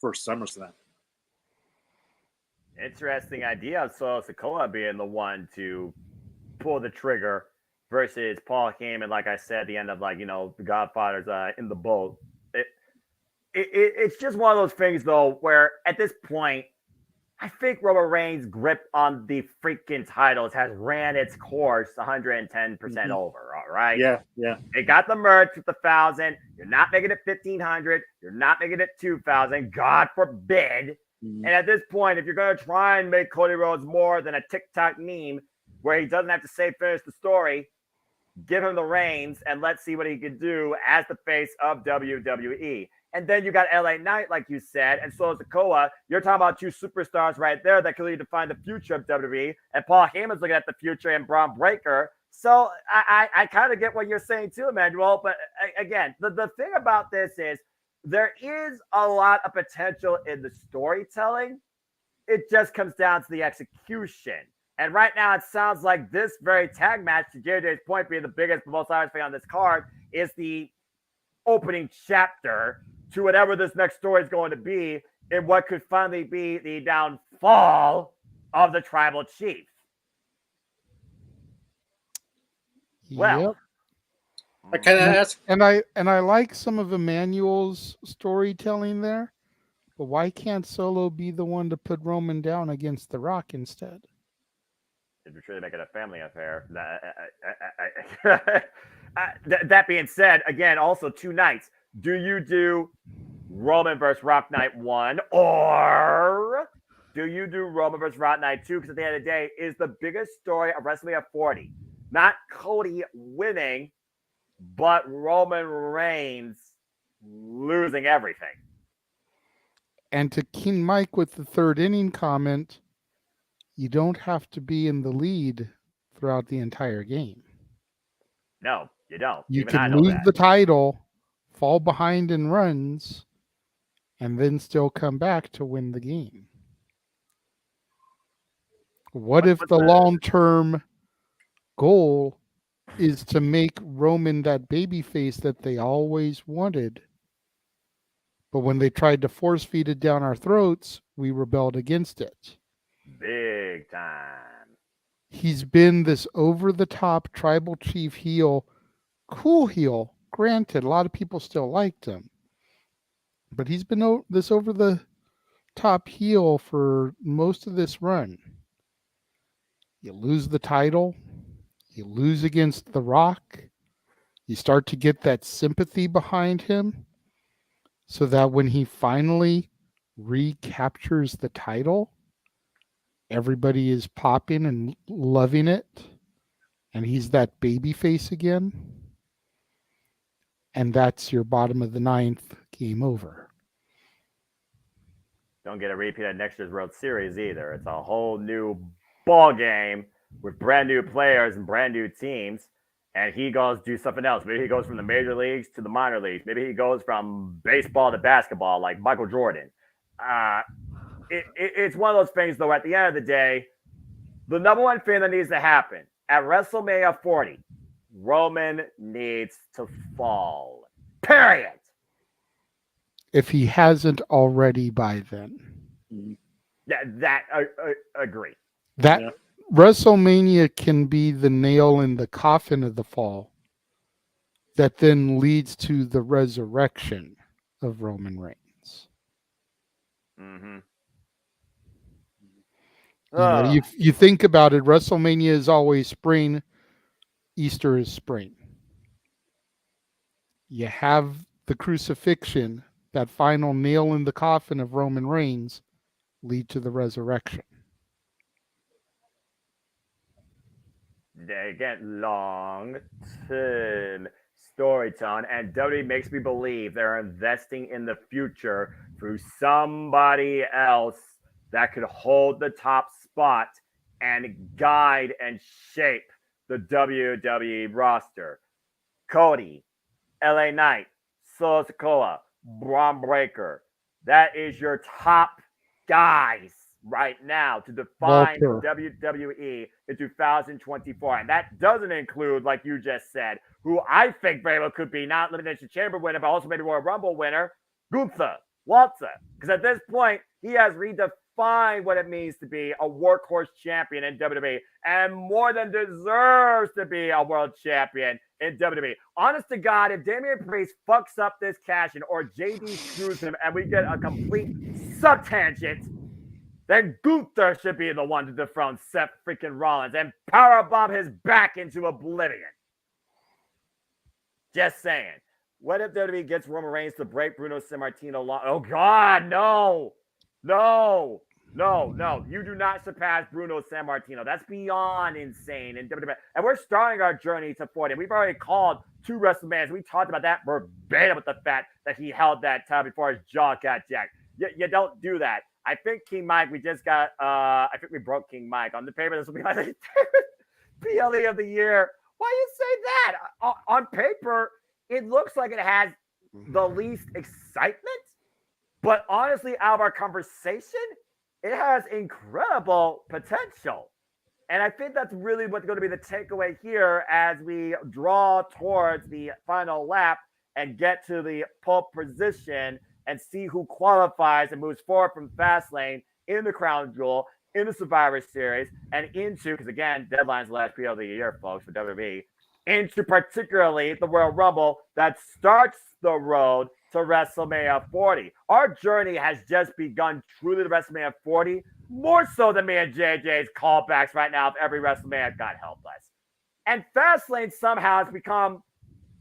for SummerSlam. Interesting idea of Solo Sikoa being the one to pull the trigger versus Paul Heyman. Like I said, the end of the Godfather's in the boat. It's just one of those things though, where at this point, I think Roman Reigns' grip on the freaking titles has ran its course 110% over. All right. Yeah. They got the merch with 1,000. You're not making it 1,500. You're not making it 2,000. God forbid. And at this point, if you're going to try and make Cody Rhodes more than a TikTok meme where he doesn't have to finish the story, give him the reins and let's see what he can do as the face of WWE. And then you got LA Knight, like you said, and Solo Sikoa. You're talking about two superstars right there that could really define the future of WWE. And Paul Heyman's looking at the future and Braun Breaker. So I kind of get what you're saying too, Emmanuel. But again, the thing about this is there is a lot of potential in the storytelling. It just comes down to the execution. And right now, it sounds like this very tag match, to JJ's point, being the biggest, most obvious thing on this card, is the opening chapter to whatever this next story is going to be in what could finally be the downfall of the tribal chief. Well, yep. I kind of ask, and I like some of Emmanuel's storytelling there, but why can't Solo be the one to put Roman down against The Rock instead? If you're trying to make it a family affair. That being said, again, also 2 nights. Do you do Roman versus Rock Night 1, or do you do Roman versus Rock Night 2? Because at the end of the day, is the biggest story of WrestleMania 40 not Cody winning, but Roman Reigns losing everything? And to King Mike with the third inning comment, you don't have to be in the lead throughout the entire game. No, you don't. You Even can lose the title, fall behind in runs, and then still come back to win the game. What if the long-term goal is to make Roman that babyface that they always wanted? But when they tried to force feed it down our throats, we rebelled against it. Big time. He's been this over-the-top tribal chief heel, cool heel. Granted, a lot of people still liked him. But he's been this over-the-top heel for most of this run. You lose the title, you lose against The Rock, you start to get that sympathy behind him so that when he finally recaptures the title, everybody is popping and loving it, and he's that baby face again. And that's your bottom of the ninth, game over. Don't get a repeat of next year's World Series either. It's a whole new ball game with brand new players and brand new teams. And he goes do something else. Maybe he goes from the major leagues to the minor leagues. Maybe he goes from baseball to basketball like Michael Jordan. It's one of those things, though, at the end of the day, the number one thing that needs to happen at WrestleMania 40, Roman needs to fall. Period. If he hasn't already by then. Agree. That WrestleMania can be the nail in the coffin of the fall that then leads to the resurrection of Roman Reigns. Mm-hmm. You think about it, WrestleMania is always spring, Easter is spring. You have the crucifixion, that final nail in the coffin of Roman Reigns, lead to the resurrection. They get long-term storytelling, and WWE makes me believe they're investing in the future through somebody else that could hold the top spot and guide and shape the WWE roster. Cody, LA Knight, Solo Sikoa, Braun Breaker. That is your top guys right now to define WWE in 2024. And that doesn't include, like you just said, who I think very well could be not Elimination Chamber winner, but also maybe Royal Rumble winner, Gunther Walter. Because at this point, he has redefined what it means to be a workhorse champion in WWE and more than deserves to be a world champion in WWE. Honest to God, if Damian Priest fucks up this cash-in or JD screws him and we get a complete sub-tangent, then Gunther should be the one to dethrone Seth freaking Rollins and powerbomb his back into oblivion. Just saying. What if WWE gets Roman Reigns to break Bruno Sammartino? Oh, God, no. No. You do not surpass Bruno Sammartino. That's beyond insane in WWE. And we're starting our journey to 40. We've already called 2 WrestleManias. We talked about that verbatim with the fact that he held that title before his jaw got jacked. You don't do that. I think King Mike, we just got, I think we broke King Mike. On the paper, this will be my PLE of the year. Why you say that? On paper, it looks like it has the least excitement. But honestly, out of our conversation, it has incredible potential. And I think that's really what's going to be the takeaway here as we draw towards the final lap and get to the pole position and see who qualifies and moves forward from FastLane in the Crown Jewel, in the Survivor Series, and into, because again, deadline's the last PL of the year, folks, for WWE, into particularly the Royal Rumble that starts the road to WrestleMania 40. Our journey has just begun truly to WrestleMania 40, more so than me and JJ's callbacks right now of every WrestleMania, God help us. And Fastlane somehow has become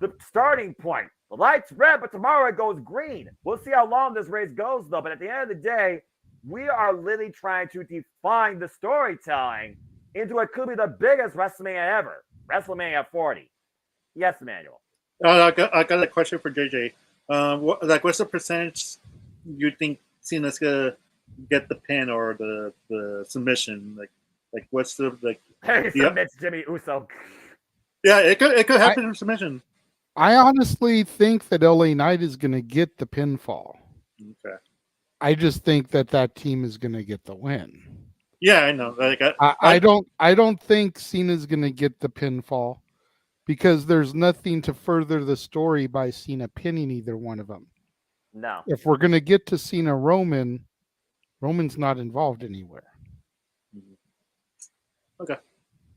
the starting point. The light's red, but tomorrow it goes green. We'll see how long this race goes, though. But at the end of the day, we are literally trying to define the storytelling into what could be the biggest WrestleMania ever, WrestleMania 40. Yes, Emmanuel. I got a question for JJ. What's the percentage you think Cena's gonna get the pin or the submission? Like what's the He submits Jimmy Uso. Yeah, it could happen in submission. I honestly think that LA Knight is going to get the pinfall. Okay. I just think that team is going to get the win. Yeah, I know. Like I don't think Cena's going to get the pinfall because there's nothing to further the story by Cena pinning either one of them. No. If we're going to get to Cena Roman's not involved anywhere. Okay.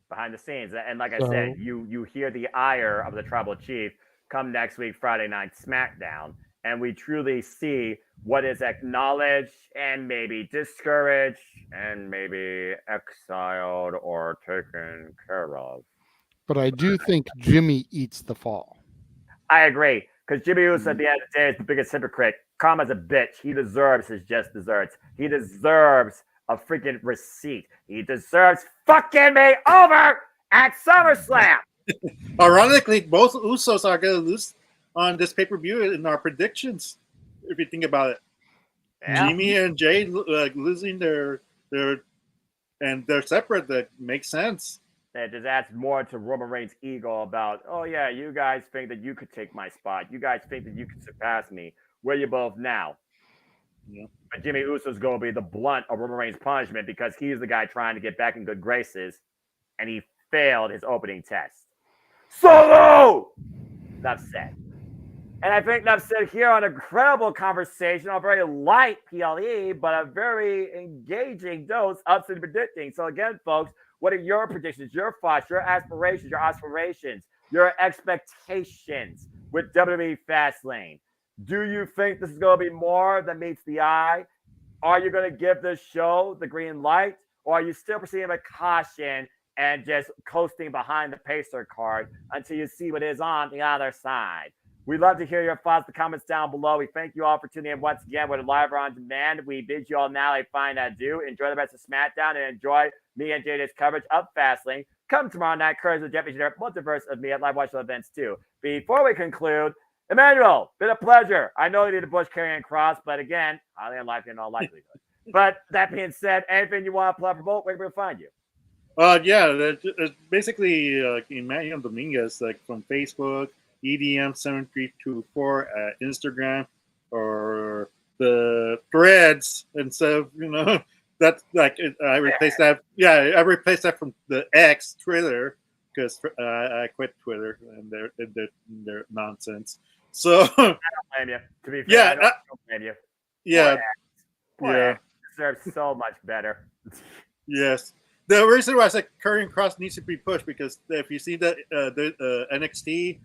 Behind the scenes, and like I said, you hear the ire of the Tribal Chief come next week, Friday Night SmackDown, and we truly see what is acknowledged and maybe discouraged and maybe exiled or taken care of. But I do think Jimmy eats the fall. I agree. Because Jimmy Uso at the end of the day is the biggest hypocrite. Karma's a bitch. He deserves his just desserts. He deserves a freaking receipt. He deserves fucking me over at SummerSlam. Ironically, both Usos are going to lose on this pay-per-view in our predictions, if you think about it. Yeah. Jimmy and Jay losing their and they're separate. That makes sense. It just adds more to Roman Reigns' ego about, oh yeah, you guys think that you could take my spot. You guys think that you could surpass me. Where you both now? Yeah. But Jimmy Uso's going to be the blunt of Roman Reigns' punishment because he's the guy trying to get back in good graces, and he failed his opening test. Solo! Enough said. And I think enough said here on a incredible conversation, a very light PLE, but a very engaging dose of City Predicting. So again, folks, what are your predictions, your thoughts, your aspirations, your expectations with WWE FastLane? Do you think this is going to be more than meets the eye? Are you going to give this show the green light? Or are you still proceeding with caution and just coasting behind the pacer card until you see what is on the other side? We'd love to hear your thoughts, the comments down below. We thank you all for tuning in once again. We're live or on demand. We bid you all now a fine adieu. Enjoy the rest of SmackDown and enjoy me and JJ's coverage of Fastlane. Come tomorrow night, courage of Jeffrey Generic multiverse of me at live watch events too. Before we conclude, Emmanuel, been a pleasure. I know you need a Bush carrying cross, but again, highly unlikely in all likelihood. But that being said, anything you want to plug promote, where can we find you? Yeah, it's basically Emmanuel Dominguez, like from Facebook, EDM7324 at Instagram, or the Threads instead of that's like I replaced that. Yeah, I replaced that from the X Twitter because I quit Twitter and their nonsense. So I don't blame you. To be fair, I don't blame you. Yeah, Poor X deserves so much better. Yes. The reason why I said Karrion Kross needs to be pushed because if you see the NXT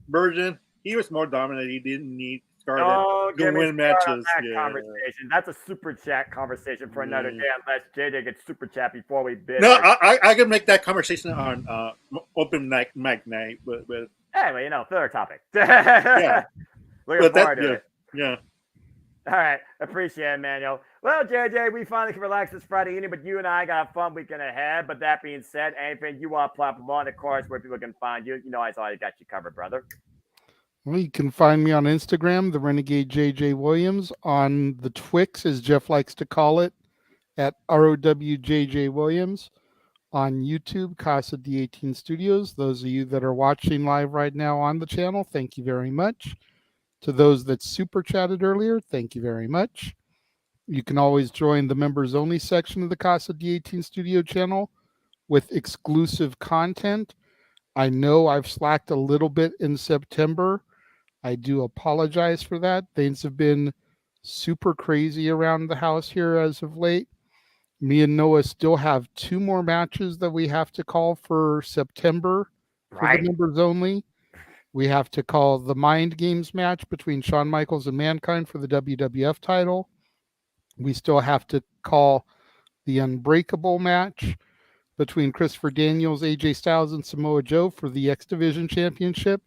version, he was more dominant. He didn't need Scarlett to win matches. Conversation. That's a super chat conversation for another day. Unless JJ gets super chat before we bid. No, I can make that conversation on open mic night, but anyway, third topic. Yeah, Looking forward to it. Yeah. All right. Appreciate it, Emmanuel. Well, JJ, we finally can relax this Friday evening, but you and I got a fun weekend ahead. But that being said, anything you want to plug on, of course, where people can find you, I always got you covered, brother. Well, you can find me on Instagram, the Renegade JJ Williams, on the Twix, as Jeff likes to call it, at ROWJJ Williams, on YouTube, Casa D18 Studios. Those of you that are watching live right now on the channel, thank you very much. To those that super chatted earlier, thank you very much. You can always join the members only section of the Casa D18 Studio channel with exclusive content. I know I've slacked a little bit in September. I do apologize for that. Things have been super crazy around the house here as of late. Me and Noah still have 2 more matches that we have to call for September for the members only. We have to call the Mind Games match between Shawn Michaels and Mankind for the WWF title. We still have to call the Unbreakable match between Christopher Daniels, AJ Styles, and Samoa Joe for the X Division Championship.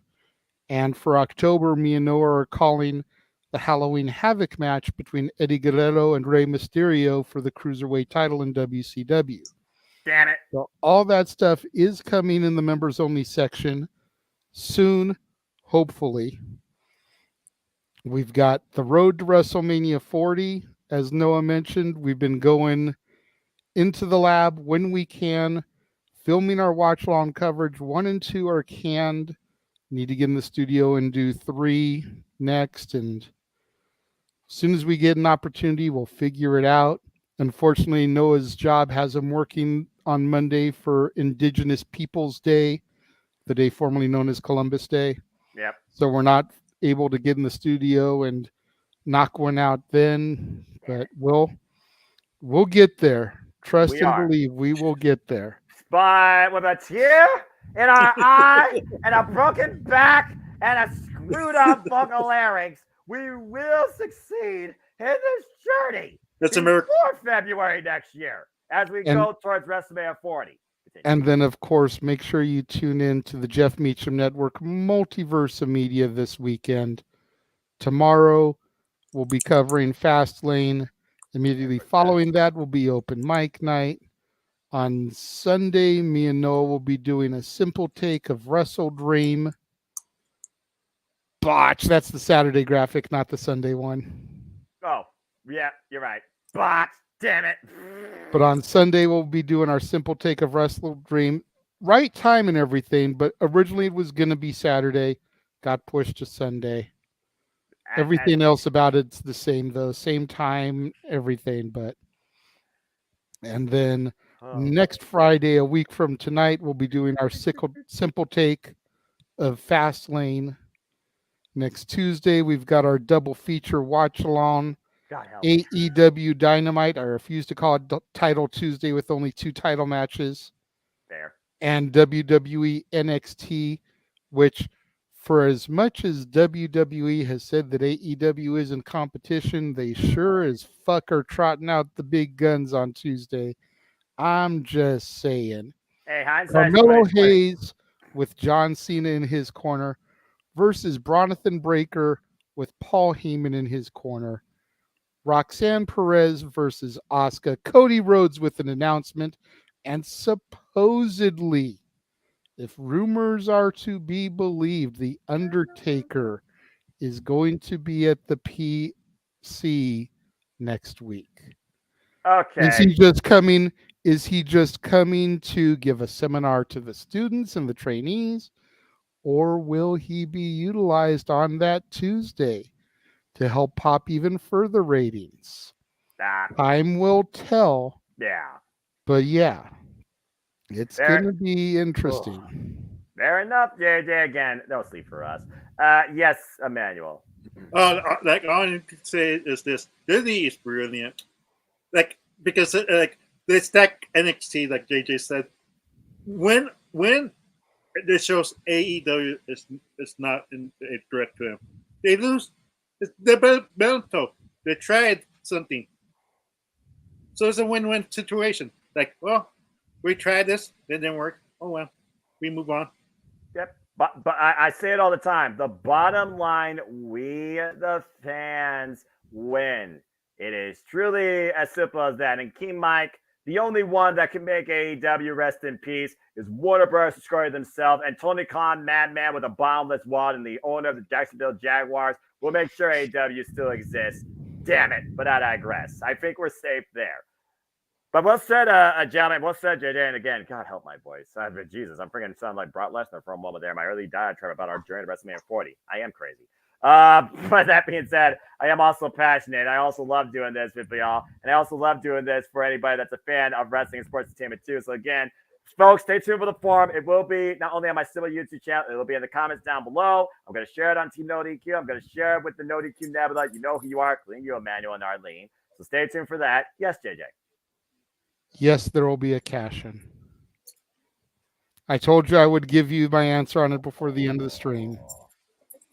And for October, me and Noah are calling the Halloween Havoc match between Eddie Guerrero and Rey Mysterio for the Cruiserweight title in WCW. Damn it. So all that stuff is coming in the members only section soon, hopefully. We've got the road to WrestleMania 40. As Noah mentioned, we've been going into the lab when we can, filming our watch-along coverage. 1 and 2 are canned. Need to get in the studio and do 3 next. And as soon as we get an opportunity, we'll figure it out. Unfortunately, Noah's job has him working on Monday for Indigenous Peoples Day, the day formerly known as Columbus Day. Yep. So we're not able to get in the studio and knock one out then, but we'll get there. Trust and believe we will get there. But with a tear in our eye and a broken back and a screwed up vocal larynx, we will succeed in this journey That's before America. February next year as we And go towards WrestleMania 40. Continue. and then of course make sure you tune in to the Jeff Meacham Network Multiverse of Media this weekend. Tomorrow we'll be covering FastLane. Immediately 100%. following that will be open mic night. On Sunday, me and Noah will be doing a simple take of Wrestle Dream. Botch. That's the Saturday graphic, not the Sunday one. Oh, yeah, you're right. Bot, damn it. But on Sunday, we'll be doing our simple take of Wrestle Dream. Right time and everything, but originally it was going to be Saturday. Got pushed to Sunday. Everything else about it's the same, though. Same time, everything. And then next Friday, a week from tonight, we'll be doing our simple take of Fastlane. Next Tuesday, we've got our double feature watch along. AEW Dynamite. I refuse to call it Title Tuesday with only 2 title matches. Fair. And WWE NXT, which for as much as WWE has said that AEW is in competition, they sure as fuck are trotting out the big guns on Tuesday. I'm just saying. Hey, hindsight's Carmelo 2020. Hayes with John Cena in his corner versus Bronathan Breakker with Paul Heyman in his corner. Roxanne Perez versus Asuka. Cody Rhodes with an announcement. And supposedly, if rumors are to be believed, The Undertaker is going to be at the PC next week. Okay. Is he just coming? Is he just coming to give a seminar to the students and the trainees? Or will he be utilized on that Tuesday to help pop even further ratings? Time will tell. Yeah. But yeah, it's going to be interesting. Fair enough, JJ. Again, no sleep for us. Yes, Emmanuel. Like all I can say is this: Disney is brilliant. Like because they stack NXT, like JJ said. When this shows AEW is not in a direct to them, they lose. They're Belto. They tried something, so it's a win-win situation. Like, well, we tried this, it didn't work. Oh well, we move on. Yep. But I say it all the time. The bottom line, we the fans win. It is truly as simple as that. And King Mike, the only one that can make AEW rest in peace is Warner Bros. Discovery themselves, and Tony Khan, madman with a bottomless wallet, and the owner of the Jacksonville Jaguars will make sure AEW still exists. Damn it. But I digress. I think we're safe there. But well said, gentlemen. Well said, JJ. And again, God help my voice. Jesus, I'm freaking sounding like Brock Lesnar for a moment there. My early diatribe about our journey to WrestleMania 40. I am crazy. But that being said, I am also passionate. I also love doing this with y'all. And I also love doing this for anybody that's a fan of wrestling and sports entertainment too. So again, folks, stay tuned for the forum. It will be not only on my civil YouTube channel, it'll be in the comments down below. I'm going to share it on Team No DQ. I'm going to share it with the No DQ Nebula. You know who you are, including you, Emmanuel and Arlene. So stay tuned for that. Yes, JJ. Yes, there will be a cash-in. I told you I would give you my answer on it before the end of the stream.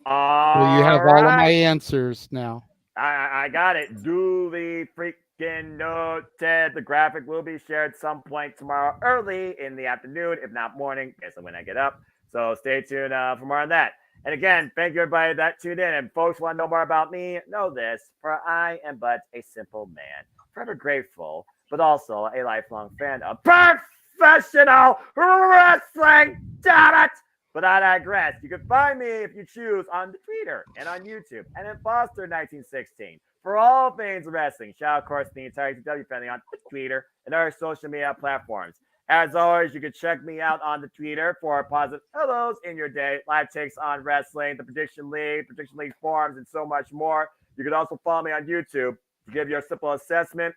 So you have all of my answers now. I got it. Duly freaking noted. The graphic will be shared some point tomorrow early in the afternoon, if not morning, basically when I get up. So stay tuned for more on that. And again, thank you everybody that tuned in. And folks want to know more about me, know this, for I am but a simple man, forever grateful, but also a lifelong fan of professional wrestling. Damn it! But I digress. You can find me if you choose on the Twitter and on YouTube and in Foster 1916 for all things wrestling. Shout out, of course, the entire TW family on Twitter and other social media platforms. As always, you can check me out on the Twitter for positive hellos in your day, live takes on wrestling, the Prediction League forums, and so much more. You can also follow me on YouTube to give your simple assessment,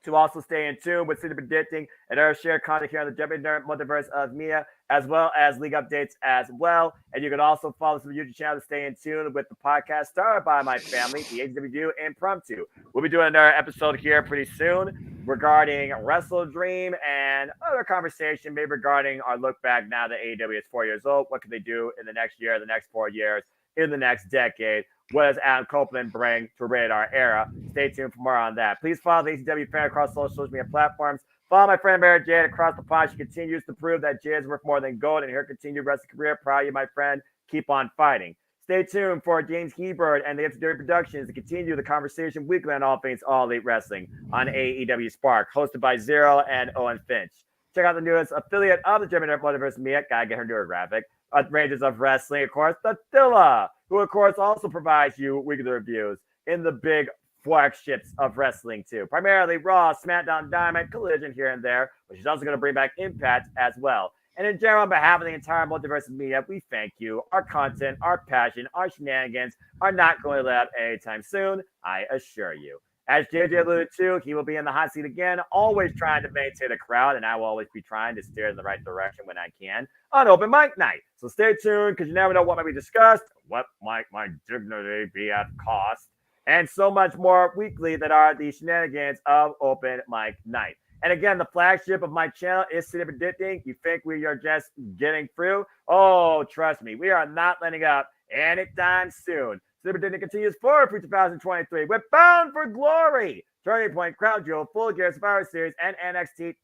to also stay in tune with City Predicting and our shared content here on the WWE Multiverse of Mia, as well as league updates as well. And you can also follow us on the YouTube channel to stay in tune with the podcast started by my family, the AEW Impromptu. We'll be doing another episode here pretty soon regarding Wrestle Dream and other conversation, maybe regarding our look back now that AEW is 4 years old. What can they do in the next year, the next 4 years, in the next decade? what does Adam Copeland bring to Radar Era? Stay tuned for more on that. Please follow the ACW fan across social media platforms. Follow my friend Mary Jade across the pond. She continues to prove that Jade is worth more than gold in her continued wrestling career. Proud of you, my friend. Keep on fighting. Stay tuned for James Hebert and the FCW Productions to continue the conversation weekly on all things All Elite Wrestling on AEW Spark, hosted by Zero and Owen Finch. Check out the newest affiliate of the German Multiverse Mia. Gotta get her newer graphic. Rangers of Wrestling, of course, the Dilla, who, of course, also provides you weekly reviews in the big flagships of wrestling, too. Primarily Raw, SmackDown, Dynamite, Collision here and there, but she's also going to bring back Impact as well. And in general, on behalf of the entire Multiverse Media, we thank you. Our content, our passion, our shenanigans are not going to let up anytime soon, I assure you. As JJ alluded to, he will be in the hot seat again, always trying to maintain a crowd, and I will always be trying to steer in the right direction when I can on open mic night. So stay tuned, because you never know what might be discussed, what might my dignity be at cost, and so much more weekly that are the shenanigans of open mic night. And again, the flagship of my channel is City Predicting. You think we are just getting through? Oh, trust me, we are not letting up anytime soon. City Predicting continues forward for 2023 with Bound for Glory, Turning Point, Crown Jewel, Full Gear, Survivor Series, and NXT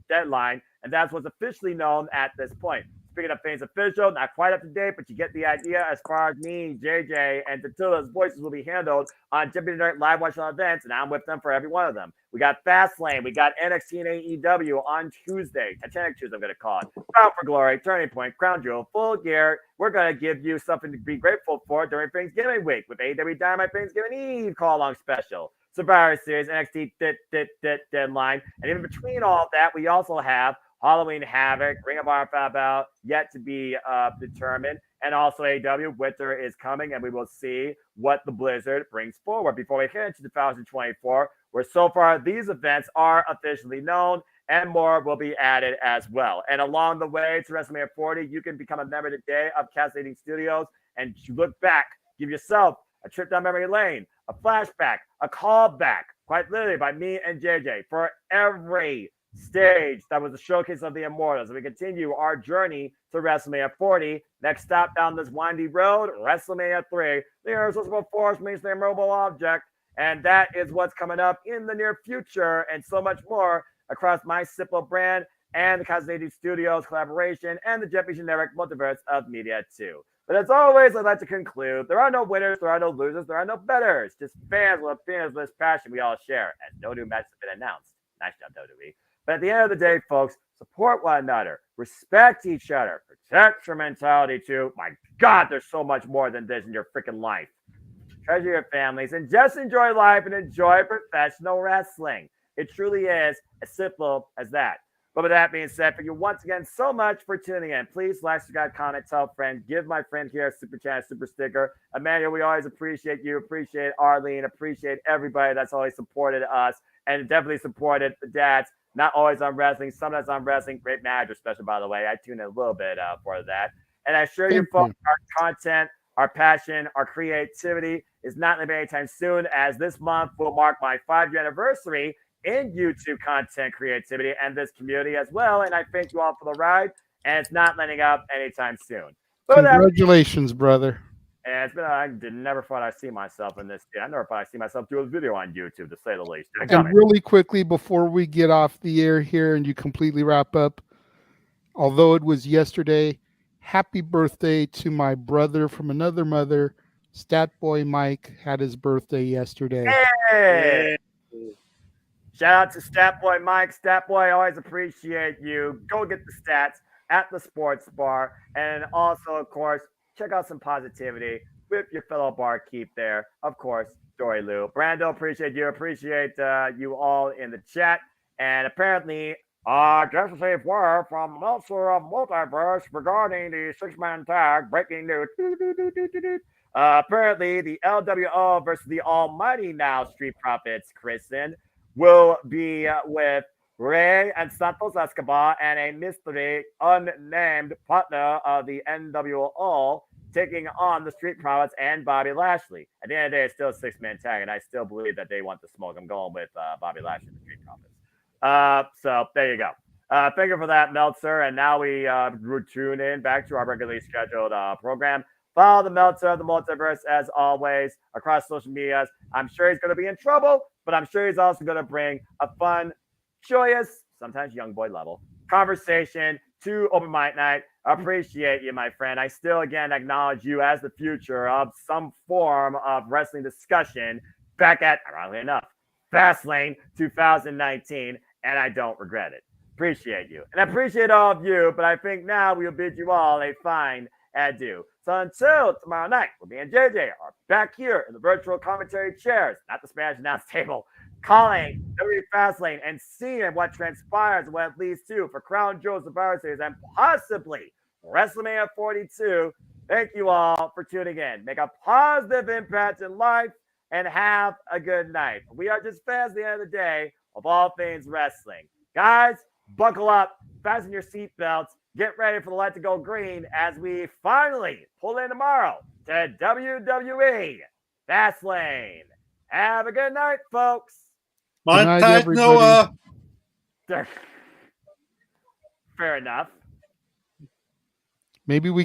Deadline. And that's what's officially known at this point. Speaking of things official, not quite up to date, but you get the idea as far as me, JJ, and Tatilla's voices will be handled on WWE live watching events, and I'm with them for every one of them. We got FastLane, we got NXT and AEW on Tuesday, Titanic Tuesday, I'm going to call it. Bound for Glory, Turning Point, Crown Jewel, Full Gear. We're going to give you something to be grateful for during Thanksgiving week with AEW Dynamite Thanksgiving Eve call-along special. Survivor Series, NXT Deadline. And in between all of that, we also have Halloween Havoc, Ring of Honor Fab Out, yet to be determined. And also AEW, winter is coming, and we will see what the Blizzard brings forward before we head into 2024, where so far these events are officially known, and more will be added as well. And along the way to WrestleMania 40, you can become a member today of Cascading Studios and look back, give yourself a trip down memory lane, a flashback, a callback, quite literally by me and JJ, for every stage that was a showcase of the Immortals. We continue our journey to WrestleMania 40. Next stop down this windy road, WrestleMania 3. The irresistible force meets the immovable object, and that is what's coming up in the near future, and so much more across my simple brand and the Cascading Studios collaboration and the Jeffy Generic Multiverse of Media too. But as always, I'd like to conclude, there are no winners, there are no losers, there are no betters. Just fans with this passion we all share, as no new matches have been announced. Nice job, WWE. But at the end of the day, folks, support one another, respect each other, protect your mentality too. My God, there's so much more than this in your freaking life. Treasure your families and just enjoy life and enjoy professional wrestling. It truly is as simple as that. But with that being said, thank you once again so much for tuning in. Please like, subscribe, comment, tell a friend, give my friend here a super chat, super sticker. Emmanuel, we always appreciate you, appreciate Arlene, appreciate everybody that's always supported us and definitely supported the dads. Not always on wrestling, sometimes on wrestling. Great manager special, by the way. I tune in a little bit for that. And I assure you, folks, our content, our passion, our creativity is not going to be anytime soon, as this month will mark my 5-year anniversary in YouTube content creativity and this community as well. And I thank you all for the ride, and it's not letting up anytime soon. But congratulations, brother. And it's been, I never thought I'd see myself in this. I never thought I'd see myself do a video on YouTube, to say the least. And really quickly, before we get off the air here and you completely wrap up, although it was yesterday, happy birthday to my brother from another mother. Stat Boy Mike had his birthday yesterday. Hey! Shout out to Stat Boy Mike. Stat Boy, always appreciate you. Go get the stats at the sports bar. And also, of course, check out some positivity with your fellow barkeep there. Of course, Dory Lou. Brando, appreciate you. Appreciate you all in the chat. And apparently, just a safe word from Meltzer of Multiverse regarding the 6-man tag. Breaking news. Apparently, the LWO versus the Almighty now Street Profits, Kristen, will be with Rey and Santos Escobar and a mystery unnamed partner of the NWO taking on the Street Profits and Bobby Lashley. At the end of the day, it's still a 6-man tag, and I still believe that they want the smoke. I'm going with Bobby Lashley and the Street Profits. So there you go. Thank you for that, Meltzer. And now we tune in back to our regularly scheduled program. Follow the Meltzer of the Multiverse as always across social medias. I'm sure he's going to be in trouble, but I'm sure he's also going to bring a fun, joyous, sometimes young boy level conversation to Open Mic Night. Appreciate you, my friend. I still, again, acknowledge you as the future of some form of wrestling discussion back at, ironically enough, FastLane 2019, and I don't regret it. Appreciate you. And I appreciate all of you, but I think now we'll bid you all a fine adieu. So until tomorrow night, where me and JJ are back here in the virtual commentary chairs, not the Spanish announce table, calling WWE FastLane and seeing what transpires and what it leads to for Crown Jewel Survivor Series and possibly WrestleMania 42. Thank you all for tuning in. Make a positive impact in life and have a good night. We are just fans at the end of the day of all things wrestling. Guys, buckle up, fasten your seatbelts, get ready for the light to go green as we finally pull in tomorrow to WWE FastLane. Have a good night, folks. Montage Noah. Fair enough. Maybe we